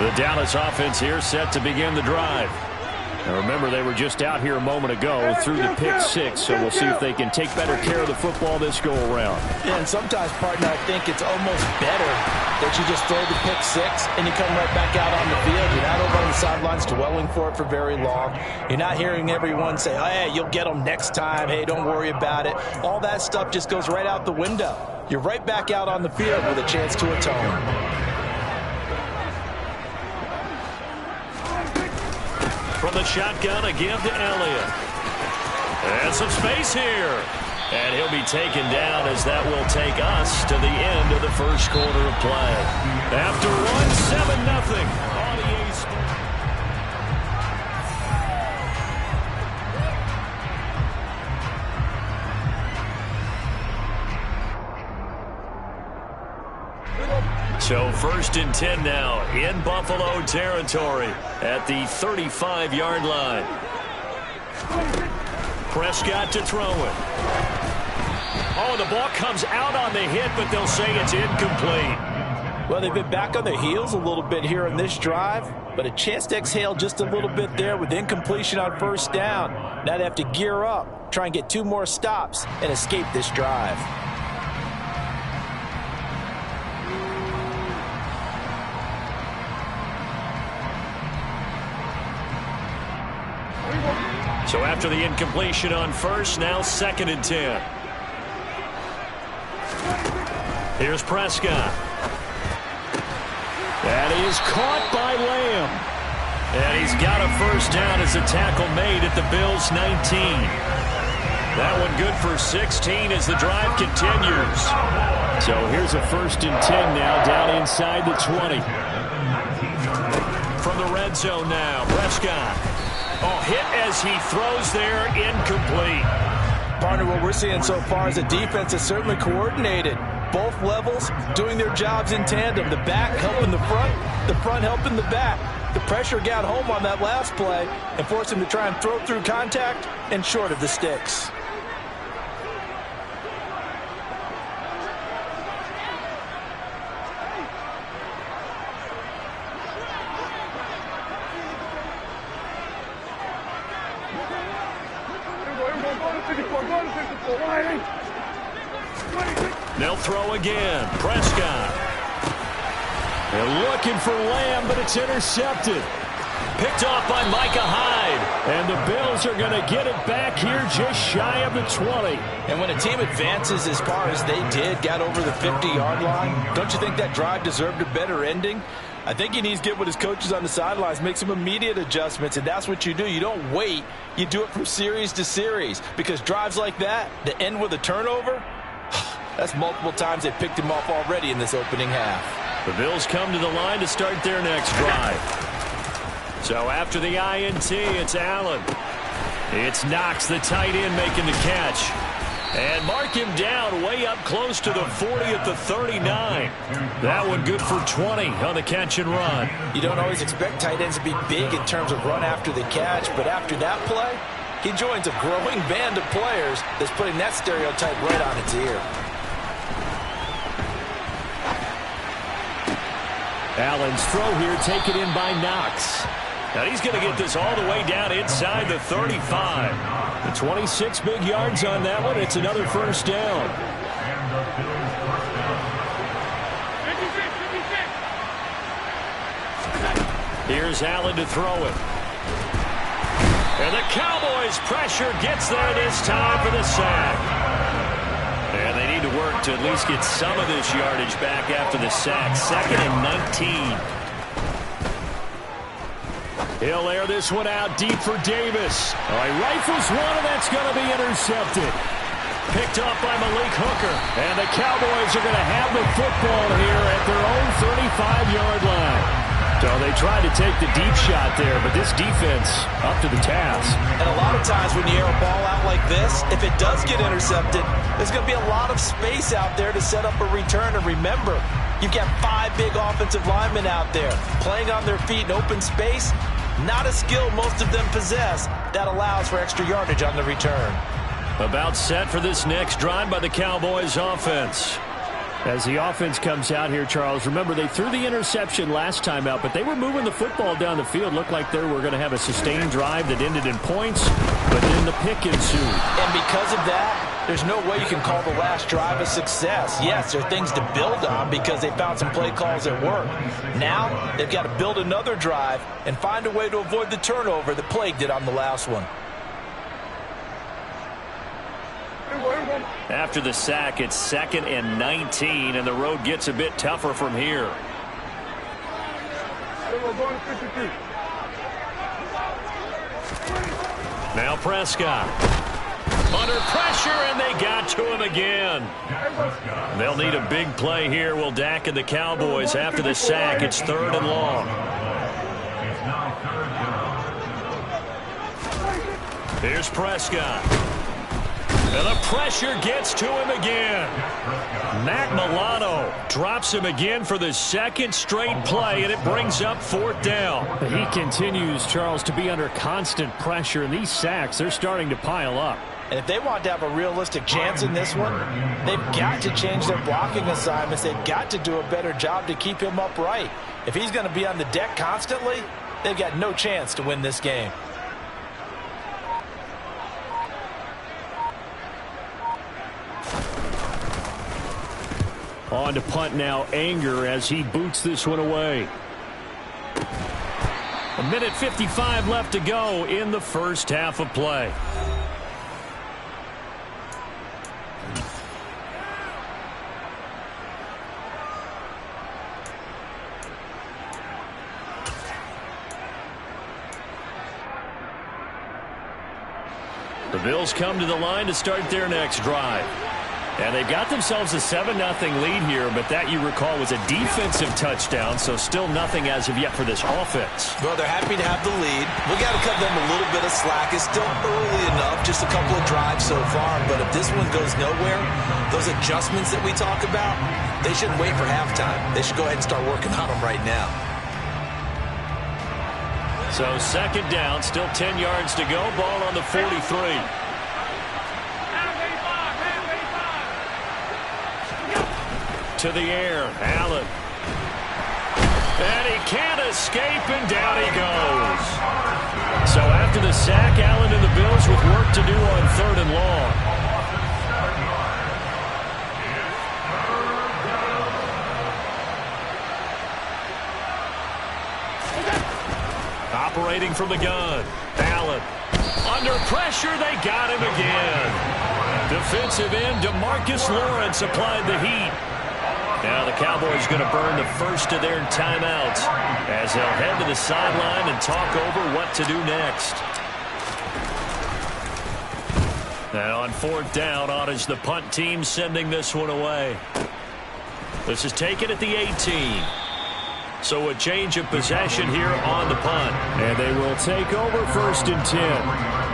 [SPEAKER 4] The Dallas offense here set to begin the drive. And remember, they were just out here a moment ago through the pick six, so we'll see if they can take better care of the football this go-around.
[SPEAKER 8] Yeah, and sometimes, partner, I think it's almost better that you just throw the pick six and you come right back out on the field. You're not over on the sidelines dwelling for it for very long. You're not hearing everyone say, oh, hey, you'll get them next time. Hey, don't worry about it. All that stuff just goes right out the window. You're right back out on the field with a chance to atone.
[SPEAKER 4] From the shotgun, a give to Elliott. And some space here. And he'll be taken down as that will take us to the end of the first quarter of play. After one, 7-0. So 1st and 10 now in Buffalo territory at the 35-yard line. Prescott to throw it. Oh, the ball comes out on the hit, but they'll say it's incomplete.
[SPEAKER 8] Well, they've been back on their heels a little bit here in this drive, but a chance to exhale just a little bit there with incompletion on first down. Now they have to gear up, try and get 2 more stops, and escape this drive.
[SPEAKER 4] So after the incompletion on first, now 2nd and 10. Here's Prescott. That is caught by Lamb. And he's got a first down as a tackle made at the Bills' 19. That one good for 16 as the drive continues. So here's a 1st and 10 now down inside the 20. From the red zone now, Prescott. Oh, hit as he throws there, incomplete.
[SPEAKER 8] Partner, what we're seeing so far is a defense that's certainly coordinated. Both levels doing their jobs in tandem. The back helping the front helping the back. The pressure got home on that last play and forced him to try and throw through contact and short of the sticks.
[SPEAKER 4] They'll throw again. Prescott. They're looking for Lamb, but it's intercepted. Picked off by Micah Hyde. And the Bills are going to get it back here just shy of the 20.
[SPEAKER 8] And when a team advances as far as they did, got over the 50-yard line, don't you think that drive deserved a better ending? I think he needs to get with his coaches on the sidelines, make some immediate adjustments, and that's what you do. You don't wait. You do it from series to series, because drives like that end with a turnover, that's multiple times they picked him off already in this opening half.
[SPEAKER 4] The Bills come to the line to start their next drive. So after the INT, it's Allen. It's Knox, the tight end, making the catch. And mark him down way up close to the 40 at the 39. That one good for 20 on the catch and run.
[SPEAKER 8] You don't always expect tight ends to be big in terms of run after the catch, but after that play, he joins a growing band of players that's putting that stereotype right on its ear.
[SPEAKER 4] Allen's throw here taken in by Knox. Now he's going to get this all the way down inside the 35. The 26 big yards on that one. It's another first down. Here's Allen to throw it. And the Cowboys' pressure gets there this time for the sack. And they need to work to at least get some of this yardage back after the sack. 2nd and 19. He'll air this one out deep for Davis. All right, rifles one, and that's going to be intercepted. Picked up by Malik Hooker. And the Cowboys are going to have the football here at their own 35-yard line. So they tried to take the deep shot there, but this defense up to the task.
[SPEAKER 5] And a lot of times when you air a ball out like this, if it does get intercepted, there's going to be a lot of space out there to set up a return. And remember, you've got 5 big offensive linemen out there playing on their feet in open space. Not a skill most of them possess. That allows for extra yardage on the return.
[SPEAKER 4] About set for this next drive by the Cowboys offense. As the offense comes out here, Charles, remember they threw the interception last time out, but they were moving the football down the field. Looked like they were going to have a sustained drive that ended in points, but then the pick ensued.
[SPEAKER 5] And because of that, there's no way you can call the last drive a success. Yes, there are things to build on because they found some play calls that work. Now they've got to build another drive and find a way to avoid the turnover that plagued it on the last one.
[SPEAKER 4] After the sack, it's 2nd and 19, and the road gets a bit tougher from here. Now Prescott. Under pressure, and they got to him again. They'll need a big play here. Will Dak and the Cowboys after the sack. It's 3rd and long. Here's Prescott. And the pressure gets to him again. Matt Milano drops him again for the 2nd straight play, and it brings up 4th down.
[SPEAKER 6] He continues, Charles, to be under constant pressure, and these sacks, they're starting to pile up.
[SPEAKER 5] And if they want to have a realistic chance in this one, they've got to change their blocking assignments. They've got to do a better job to keep him upright. If he's going to be on the deck constantly, they've got no chance to win this game.
[SPEAKER 6] On to punt now, Anger, as he boots this one away. 1:55 left to go in the first half of play. The Bills come to the line to start their next drive. And they've got themselves a 7-0 lead here, but that, you recall, was a defensive touchdown, so still nothing as of yet for this offense.
[SPEAKER 5] Well, they're happy to have the lead. We got to cut them a little bit of slack. It's still early enough, just a couple of drives so far, but if this one goes nowhere, those adjustments that we talk about, they shouldn't wait for halftime. They should go ahead and start working on them right now.
[SPEAKER 4] So 2nd down, still 10 yards to go, ball on the 43. To the air, Allen. And he can't escape, and down he goes. So after the sack, Allen and the Bills with work to do on 3rd and long. Operating from the gun, Allen. Under pressure, they got him again. Defensive end DeMarcus Lawrence applied the heat. Now the Cowboys going to burn the first of their timeouts as they'll head to the sideline and talk over what to do next. Now on 4th down, on is the punt team sending this one away. This is taken at the 18. So a change of possession here on the punt.
[SPEAKER 6] And they will take over 1st and 10.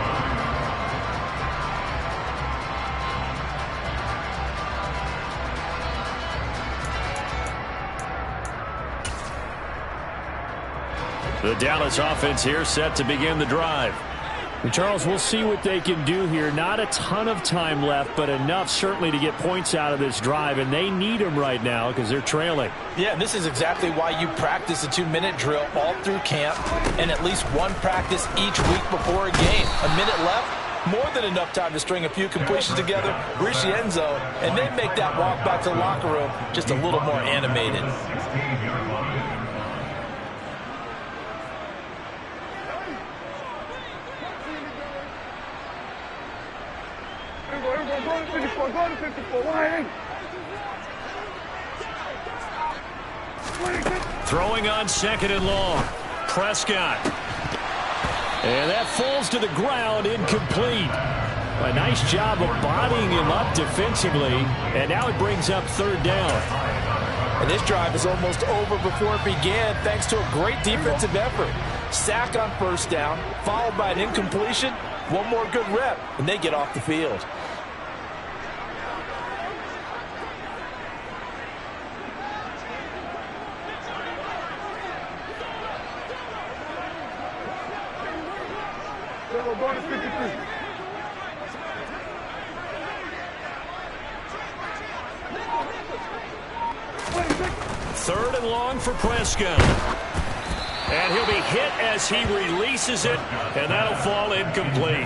[SPEAKER 4] The Dallas offense here set to begin the drive.
[SPEAKER 6] And Charles, we'll see what they can do here. Not a ton of time left, but enough certainly to get points out of this drive, and they need them right now because they're trailing.
[SPEAKER 8] Yeah, and this is exactly why you practice a 2-minute drill all through camp and at least one practice each week before a game. A minute left, more than enough time to string a few completions together, reach the end zone, and then make that walk back to the locker room just a little more animated.
[SPEAKER 6] Throwing on 2nd and long. Prescott. And that falls to the ground, incomplete. A nice job of bodying him up defensively, and now it brings up 3rd down.
[SPEAKER 8] And this drive is almost over before it began thanks to a great defensive effort. Sack on 1st down, followed by an incompletion. One more good rep, and they get off the field.
[SPEAKER 6] Third and long for Prescott. And he'll be hit as he releases it, and that'll fall incomplete.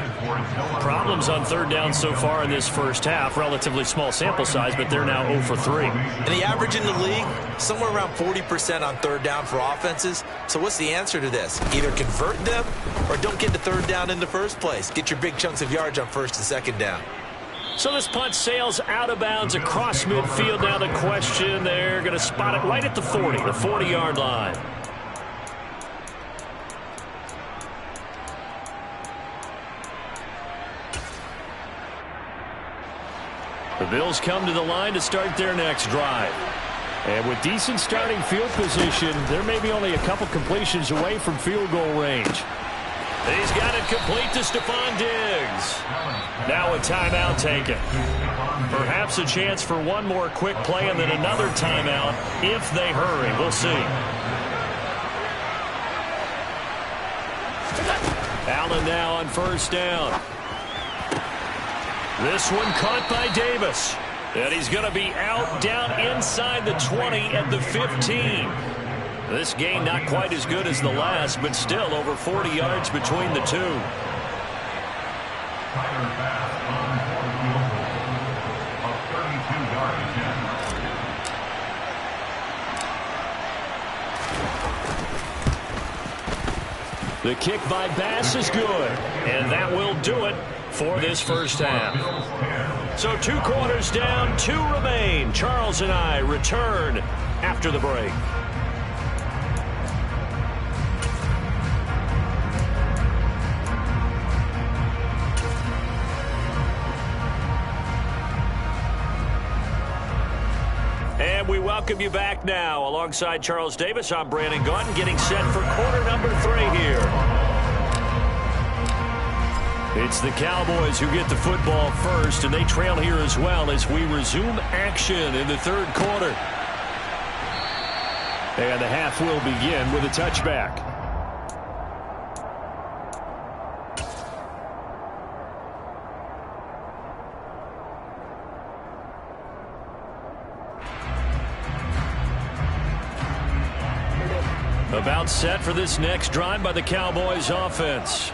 [SPEAKER 6] Problems on 3rd down so far in this first half. Relatively small sample size, but they're now 0 for 3.
[SPEAKER 7] And the average in the league, somewhere around 40% on 3rd down for offenses. So what's the answer to this? Either convert them or don't get to 3rd down in the first place. Get your big chunks of yards on 1st and 2nd down.
[SPEAKER 6] So this punt sails out of bounds across midfield. Now the question, they're going to spot it right at the 40, the 40-yard line. The Bills come to the line to start their next drive. And with decent starting field position, they're maybe only a couple completions away from field goal range. He's got it complete to Stephon Diggs. Now a timeout taken. Perhaps a chance for one more quick play and then another timeout if they hurry. We'll see. Allen now on 1st down. This one caught by Davis. And he's going to be out down inside the 20 at the 15. This game not quite as good as the last, but still over 40 yards between the two. The kick by Bass is good, and that will do it for this first half. So 2 quarters down, 2 remain. Charles and I return after the break. And we welcome you back now. Alongside Charles Davis, I'm Brandon Gaudin, getting set for quarter number 3 here. It's the Cowboys who get the football first, and they trail here as well as we resume action in the 3rd quarter. And the half will begin with a touchback. About set for this next drive by the Cowboys offense.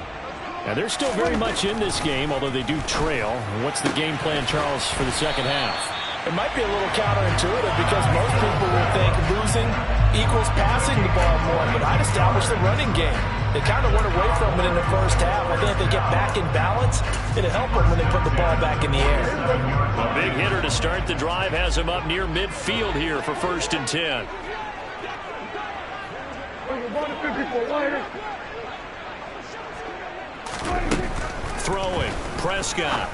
[SPEAKER 6] And they're still very much in this game, although they do trail. What's the game plan, Charles, for the second half?
[SPEAKER 8] It might be a little counterintuitive because most people will think losing equals passing the ball more, but I'd establish the running game. They kind of went away from it in the first half. I think if they get back in balance, it'll help them when they put the ball back in the air.
[SPEAKER 6] A big hitter to start the drive has him up near midfield here for 1st and 10. Throwing, Prescott.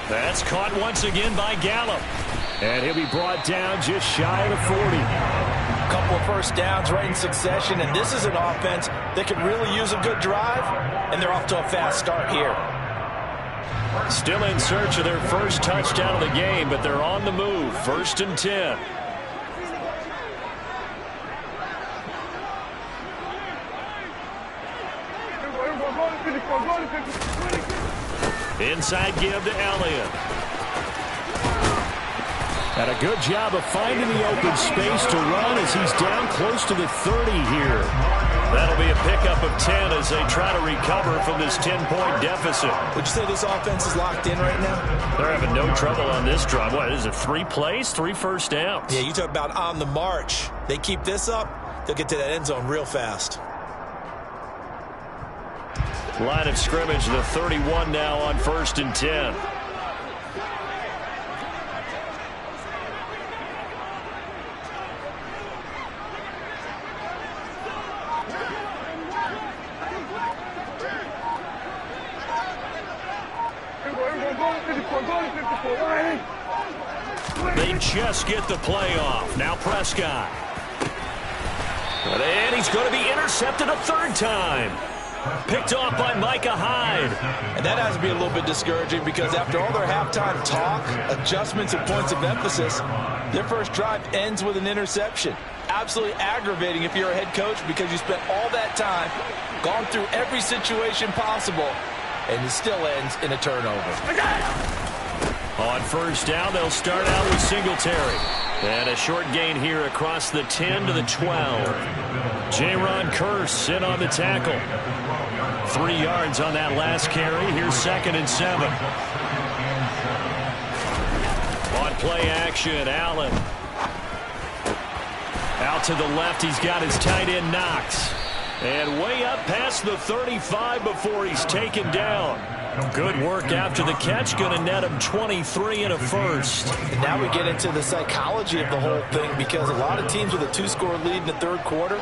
[SPEAKER 6] That's caught once again by Gallup. And he'll be brought down just shy of the 40.
[SPEAKER 8] A couple of first downs right in succession, and this is an offense that could really use a good drive, and they're off to a fast start here.
[SPEAKER 6] Still in search of their first touchdown of the game, but they're on the move. 1st and 10.
[SPEAKER 4] Inside give to Elliott. And a good job of finding the open space to run as he's down close to the 30 here. That'll be a pickup of 10 as they try to recover from this 10-point deficit.
[SPEAKER 5] Would you say this offense is locked in right now?
[SPEAKER 4] They're having no trouble on this drive. What is it, 3 plays, 3 first downs?
[SPEAKER 5] Yeah, you talk about on the march. They keep this up, they'll get to that end zone real fast.
[SPEAKER 4] Line of scrimmage, the 31 now on 1st and 10. They just get the play off. Now Prescott. And he's going to be intercepted a 3rd time. Picked off by Micah Hyde.
[SPEAKER 8] And that has to be a little bit discouraging because after all their halftime talk, adjustments and points of emphasis, their first drive ends with an interception. Absolutely aggravating if you're a head coach because you spent all that time, gone through every situation possible, and it still ends in a turnover.
[SPEAKER 4] On 1st down, they'll start out with Singletary. And a short gain here across the 10 to the 12. Jaron Kearse in on the tackle. 3 yards on that last carry. Here's 2nd and 7. On play action, Allen. Out to the left, he's got his tight end Knox. And way up past the 35 before he's taken down. Good work after the catch. Going to net him 23 and a first.
[SPEAKER 8] And now we get into the psychology of the whole thing because a lot of teams with a 2-score lead in the 3rd quarter,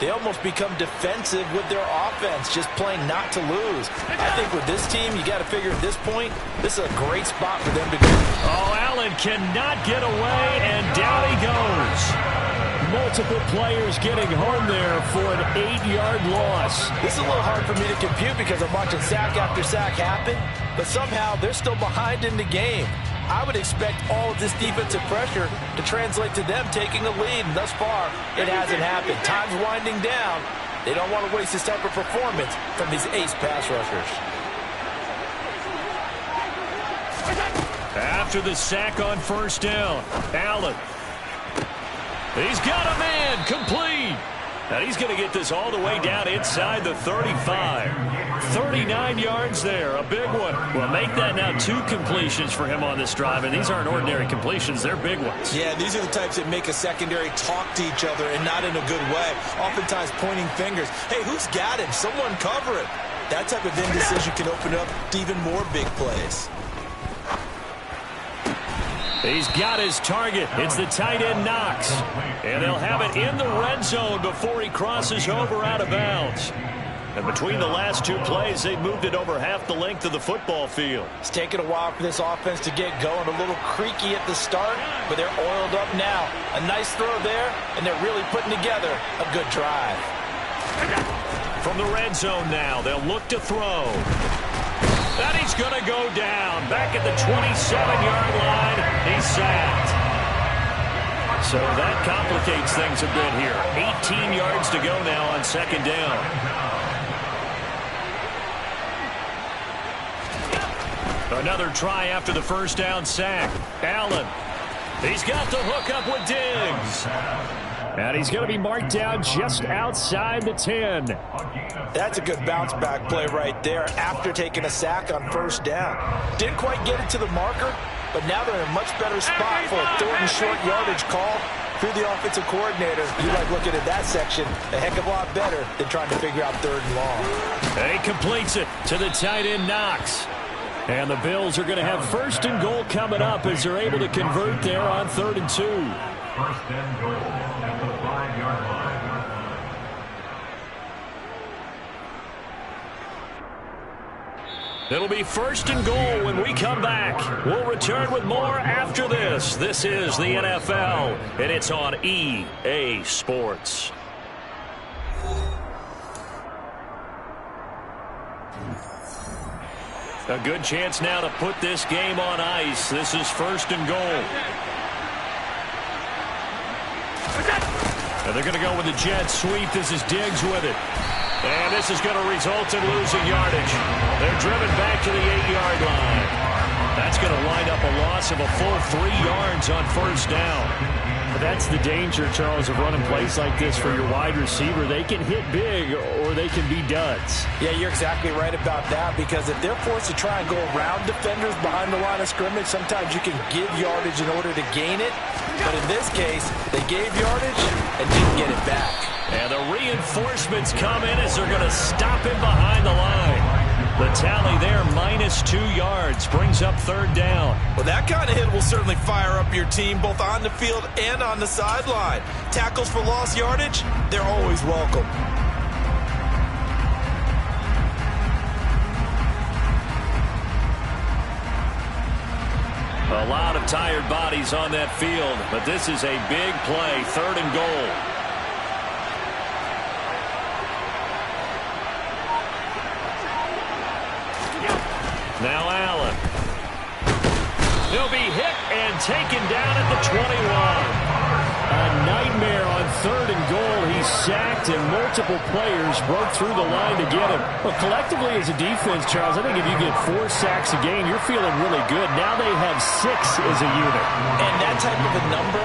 [SPEAKER 8] they almost become defensive with their offense, just playing not to lose. I think with this team, you got to figure at this point, this is a great spot for them to go.
[SPEAKER 4] Oh, Allen cannot get away, and down he goes. Multiple players getting home there for an 8-yard loss.
[SPEAKER 8] This is a little hard for me to compute because I'm watching sack after sack happen, but somehow they're still behind in the game. I would expect all of this defensive pressure to translate to them taking a lead, and thus far, it hasn't happened. Time's winding down. They don't want to waste this type of performance from these ace pass rushers.
[SPEAKER 4] After the sack on 1st down, Allen. He's got a man, complete. And he's going to get this all the way down inside the 35. 39 yards there, a big one. Well, make that now 2 completions for him on this drive, and these aren't ordinary completions. They're big ones.
[SPEAKER 5] Yeah, these are the types that make a secondary talk to each other and not in a good way. Oftentimes pointing fingers. Hey, who's got him? Someone cover it. That type of indecision can open up to even more big plays.
[SPEAKER 4] He's got his target. It's the tight end Knox. And they'll have it in the red zone before he crosses over out of bounds. And between the last 2 plays, they moved it over half the length of the football field.
[SPEAKER 8] It's taken a while for this offense to get going. A little creaky at the start, but they're oiled up now. A nice throw there, and they're really putting together a good drive.
[SPEAKER 4] From the red zone now, they'll look to throw. And he's going to go down. Back at the 27-yard line, he's sacked. So that complicates things a bit here. 18 yards to go now on 2nd down. Another try after the 1st down sack. Allen. He's got the hook up with Diggs. And he's going to be marked down just outside the 10.
[SPEAKER 8] That's a good bounce-back play right there after taking a sack on 1st down. Didn't quite get it to the marker, but now they're in a much better spot for a 3rd and short yardage call through the offensive coordinator. You like looking at that section a heck of a lot better than trying to figure out 3rd and long.
[SPEAKER 4] And he completes it to the tight end Knox. And the Bills are going to have 1st and goal coming up as they're able to convert there on 3rd and 2.
[SPEAKER 10] 1st and goal at the 5-yard line.
[SPEAKER 4] It'll be 1st and goal when we come back. We'll return with more after this. This is the NFL, and it's on EA Sports. A good chance now to put this game on ice. This is 1st and goal. And they're going to go with the jet sweep. This is Diggs with it. And this is going to result in losing yardage. They're driven back to the 8-yard line. That's going to wind up a loss of a full 3 yards on first down. But that's the danger, Charles, of running plays like this for your wide receiver. They can hit big or they can be duds.
[SPEAKER 8] Yeah, you're exactly right about that, because if they're forced to try and go around defenders behind the line of scrimmage, sometimes you can give yardage in order to gain it. But in this case, they gave yardage and didn't get it back.
[SPEAKER 4] And the reinforcements come in as they're going to stop him behind the line. The tally there, -2 yards, brings up third down.
[SPEAKER 5] Well, that kind of hit will certainly fire up your team, both on the field and on the sideline. Tackles for lost yardage, they're always welcome.
[SPEAKER 4] A lot of tired bodies on that field, but this is a big play, 3rd and goal. Now Allen. He'll be hit and taken down at the 21. A nightmare on 3rd and goal. He's sacked and multiple players broke through the line to get him. Well, collectively as a defense, Charles, I think if you get 4 sacks a game, you're feeling really good. Now they have 6 as a unit.
[SPEAKER 8] And that type of a number,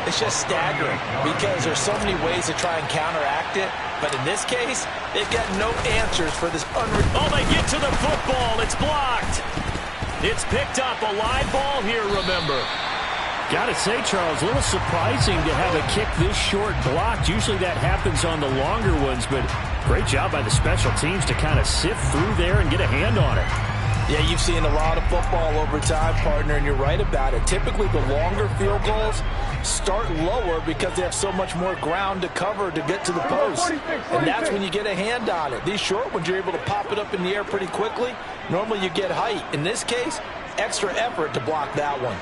[SPEAKER 8] it's just staggering because there's so many ways to try and counteract it. But in this case, they've got no answers for this
[SPEAKER 4] Oh, they get to the football. It's blocked. It's picked up. A live ball here, remember. Got to say, Charles, a little surprising to have a kick this short blocked. Usually that happens on the longer ones, but great job by the special teams to kind of sift through there and get a hand on it.
[SPEAKER 8] Yeah, you've seen a lot of football over time, partner, and you're right about it. Typically, the longer field goals start lower because they have so much more ground to cover to get to the post. And that's when you get a hand on it. These short ones, you're able to pop it up in the air pretty quickly. Normally, you get height. In this case, extra effort to block that one.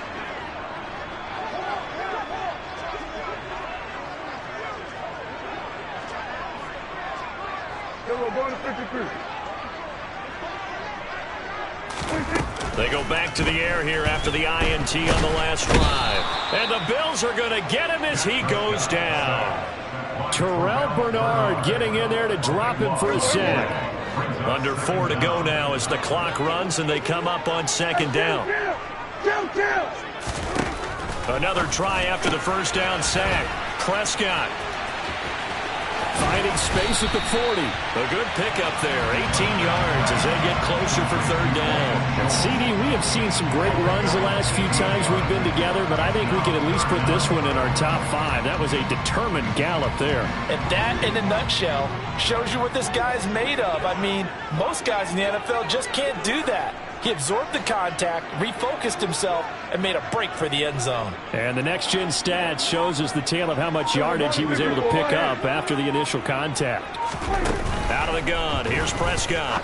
[SPEAKER 4] They go back to the air here after the INT on the last drive. And the Bills are going to get him as he goes down. Terrell Bernard getting in there to drop him for a sack. Under 4 to go now as the clock runs and they come up on 2nd down. Another try after the first down sack. Prescott finding space at the 40. A good pickup there, 18 yards as they get closer for 3rd down.
[SPEAKER 6] And CD, we have seen some great runs the last few times we've been together, but I think we can at least put this one in our top 5. That was a determined gallop there.
[SPEAKER 8] And that, in a nutshell, shows you what this guy's made of. I mean, most guys in the NFL just can't do that. He absorbed the contact, refocused himself, and made a break for the end zone.
[SPEAKER 6] And the next-gen stats shows us the tale of how much yardage he was able to pick up after the initial contact.
[SPEAKER 4] Out of the gun, here's Prescott.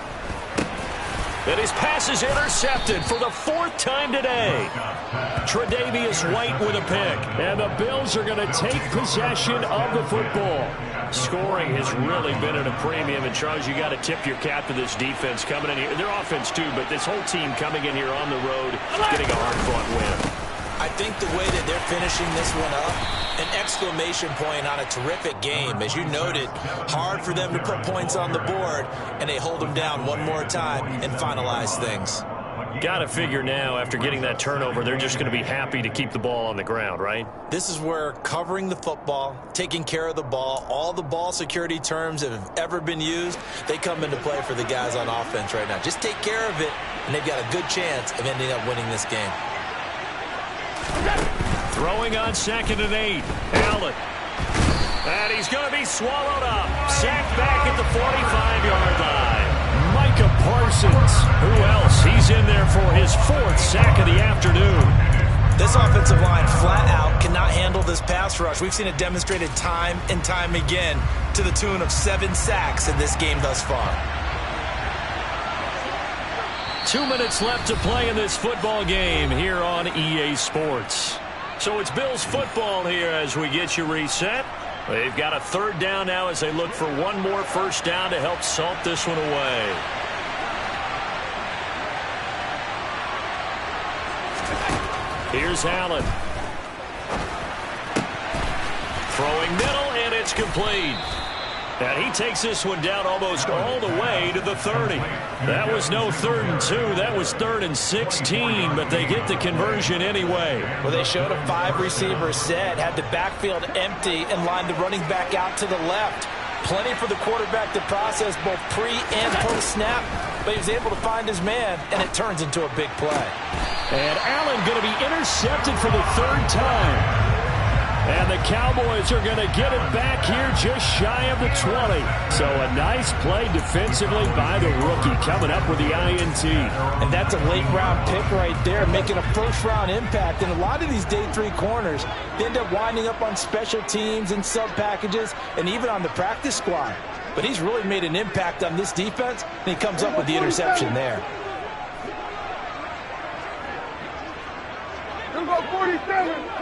[SPEAKER 4] And his pass is intercepted for the 4th time today. Tre'Davious White with a pick. And the Bills are going to take possession of the football. Scoring has really been at a premium. And, Charles, you got to tip your cap to this defense coming in here. Their offense, too, but this whole team coming in here on the road, getting a hard-fought win.
[SPEAKER 7] I think the way that they're finishing this one up, an exclamation point on a terrific game. As you noted, hard for them to put points on the board, and they hold them down one more time and finalize things.
[SPEAKER 4] Got to figure now, after getting that turnover, they're just going to be happy to keep the ball on the ground, right?
[SPEAKER 7] This is where covering the football, taking care of the ball, all the ball security terms that have ever been used, they come into play for the guys on offense right now. Just take care of it, and they've got a good chance of ending up winning this game.
[SPEAKER 4] Throwing on 2nd and 8. Allen. And he's going to be swallowed up. Sacked back at the 45-yard line. Micah Parsons. Who else? He's in there for his 4th sack of the afternoon.
[SPEAKER 7] This offensive line flat out cannot handle this pass rush. We've seen it demonstrated time and time again to the tune of 7 sacks in this game thus far.
[SPEAKER 4] 2 minutes left to play in this football game here on EA Sports. So it's Bills football here as we get you reset. They've got a 3rd down now as they look for one more first down to help salt this one away. Here's Allen. Throwing middle, and it's complete. And he takes this one down almost all the way to the 30. That was no 3rd and 2. That was 3rd and 16, but they get the conversion anyway.
[SPEAKER 8] Well, they showed a 5-receiver set, had the backfield empty, and lined the running back out to the left. Plenty for the quarterback to process both pre and post-snap, but he was able to find his man, and it turns into a big play.
[SPEAKER 4] And Allen going to be intercepted for the 3rd time. And the Cowboys are going to get it back here just shy of the 20. So a nice play defensively by the rookie coming up with the INT.
[SPEAKER 8] And that's a late-round pick right there, making a first-round impact. And a lot of these day 3 corners, they end up winding up on special teams and sub-packages and even on the practice squad. But he's really made an impact on this defense, and he comes up with the interception there.
[SPEAKER 11] Let's go 47.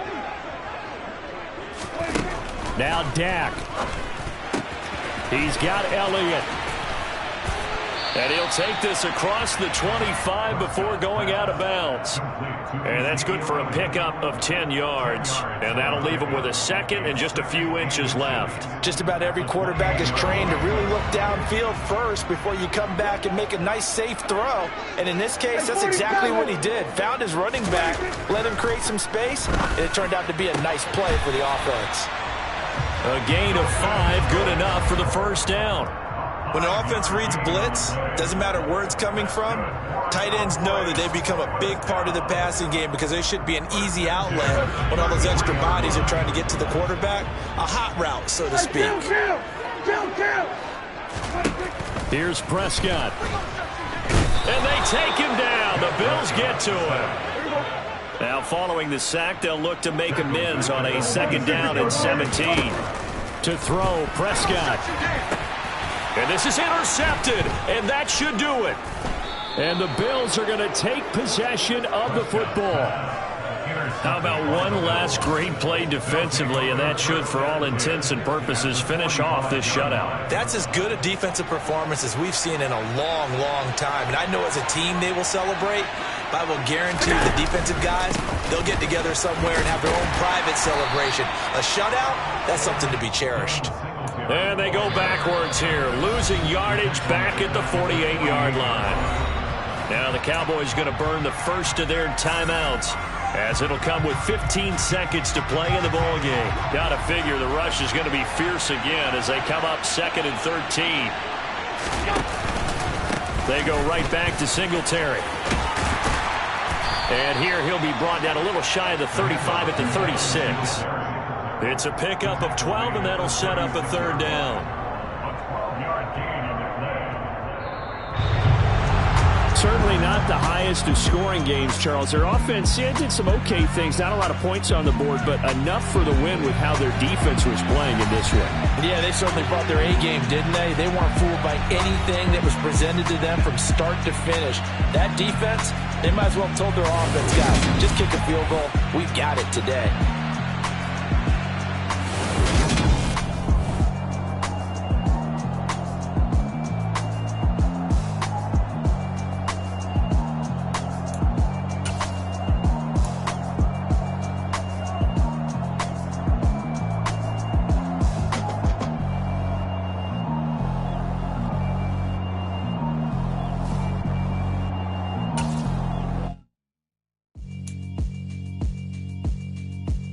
[SPEAKER 4] Now Dak. He's got Elliott. And he'll take this across the 25 before going out of bounds. And that's good for a pickup of 10 yards. And that'll leave him with a 2nd and just a few inches left.
[SPEAKER 8] Just about every quarterback is trained to really look downfield first before you come back and make a nice, safe throw. And in this case, that's exactly what he did. Found his running back, let him create some space, and it turned out to be a nice play for the offense.
[SPEAKER 4] A gain of 5, good enough for the 1st down.
[SPEAKER 5] When an offense reads blitz, doesn't matter where it's coming from, tight ends know that they become a big part of the passing game because they should be an easy outlet when all those extra bodies are trying to get to the quarterback. A hot route, so to speak.
[SPEAKER 4] Here's Prescott. And they take him down. The Bills get to him. Now following the sack, they'll look to make amends on a 2nd down and 17. To throw, Prescott. And this is intercepted, and that should do it. And the Bills are going to take possession of the football. How about one last great play defensively, and that should, for all intents and purposes, finish off this shutout.
[SPEAKER 5] That's as good a defensive performance as we've seen in a long, long time. And I know as a team they will celebrate, but I will guarantee you the defensive guys, they'll get together somewhere and have their own private celebration. A shutout, that's something to be cherished.
[SPEAKER 4] And they go backwards here, losing yardage back at the 48-yard line. Now the Cowboys going to burn the first of their timeouts, as it'll come with 15 seconds to play in the ball game. Got to figure the rush is going to be fierce again as they come up 2nd and 13. They go right back to Singletary. And here he'll be brought down a little shy of the 35 at the 36. It's a pickup of 12, and that'll set up a 3rd down. Certainly not the highest of scoring games, Charles. Their offense did some okay things. Not a lot of points on the board, but enough for the win with how their defense was playing in this one.
[SPEAKER 8] Yeah, they certainly brought their A-game, didn't they? They weren't fooled by anything that was presented to them from start to finish. That defense, they might as well have told their offense, guys, just kick a field goal. We've got it today.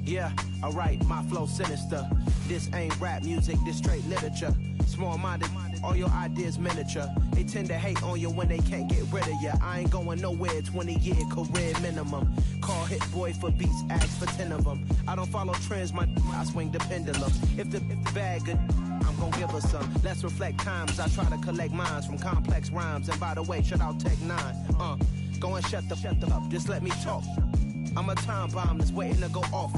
[SPEAKER 1] Yeah, alright, my flow sinister. This ain't rap music, this straight literature. Small-minded, all your ideas miniature. They tend to hate on you when they can't get rid of you. I ain't going nowhere, 20-year career minimum. Call Hit Boy for beats, ask for 10 of them. I don't follow trends, I swing the pendulum. If the bag good, I'm gonna give her some. Let's reflect times, I try to collect minds from complex rhymes. And by the way, shout out Tech 9. Go and shut the up, just let me talk. I'm a time bomb that's waiting to go off.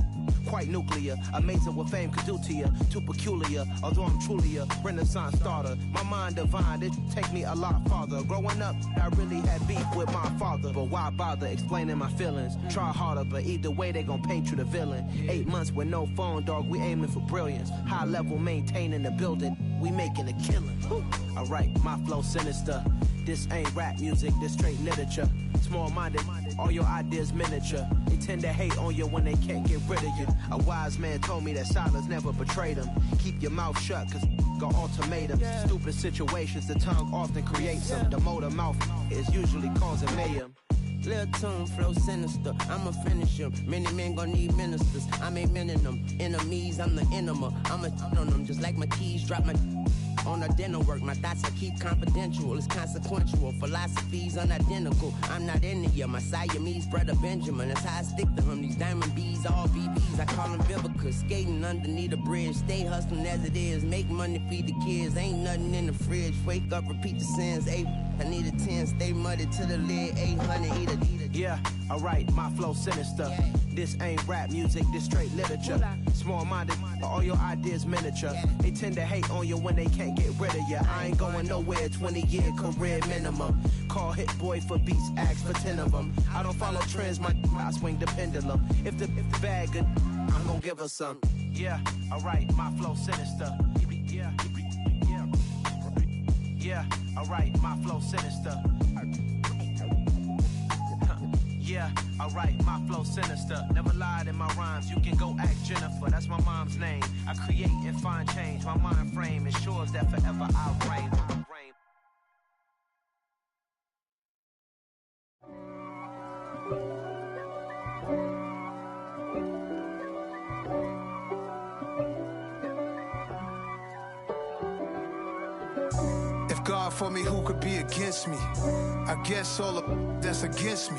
[SPEAKER 1] Quite nuclear, amazing what fame could do to you. Too peculiar, although I'm truly a renaissance starter. My mind divine, it take me a lot farther. Growing up, I really had beef with my father. But why bother explaining my feelings? Try harder, but either way they gon' paint you the villain. 8 months with no phone, dog, we aiming for brilliance. High level maintaining the building, we making a killing. Alright, my flow sinister. This ain't rap music, this straight literature. Small-minded, all your ideas miniature. They tend to hate on you when they can't get rid of you. A wise man told me that silence never betrayed him. Keep your mouth shut, cause
[SPEAKER 11] nigga ultimatums. Stupid situations, the tongue often creates them. The motor mouth is usually causing mayhem.
[SPEAKER 12] Lil' tune, flow sinister, I'ma finish him. Many men gon' need ministers, I'm aiming them. Enemies, I'm the enema, I'ma on them. Just like my keys, drop my on a dinner work. My thoughts I keep confidential, it's consequential. Philosophies unidentical, I'm not in it yet. My Siamese brother Benjamin, that's how I stick to him. These diamond bees, all BBs, I call them Vivica. Skating underneath a bridge, stay hustling as it is. Make money, feed the kids, ain't nothing in the fridge. Wake up, repeat the sins, I need a 10, stay muddy to the lid, 800, eat a.
[SPEAKER 11] Yeah, alright, my flow sinister. This ain't rap music, this straight literature. Small-minded, all your ideas miniature. They tend to hate on you when they can't get rid of you. I ain't going nowhere, 20-year career minimum. Call Hit Boy for beats, ask for 10 of them. I don't follow trends, I swing the pendulum. If the bag good, I'm gonna give her some. Yeah, alright, my flow sinister. Yeah, alright, my flow sinister. Yeah, alright, my flow sinister. Never lied in my rhymes, you can go ask Jennifer. That's my mom's name. I create and find change. My mind frame ensures that forever I reign.
[SPEAKER 13] If God for me, who could be against me? I guess all of that's against me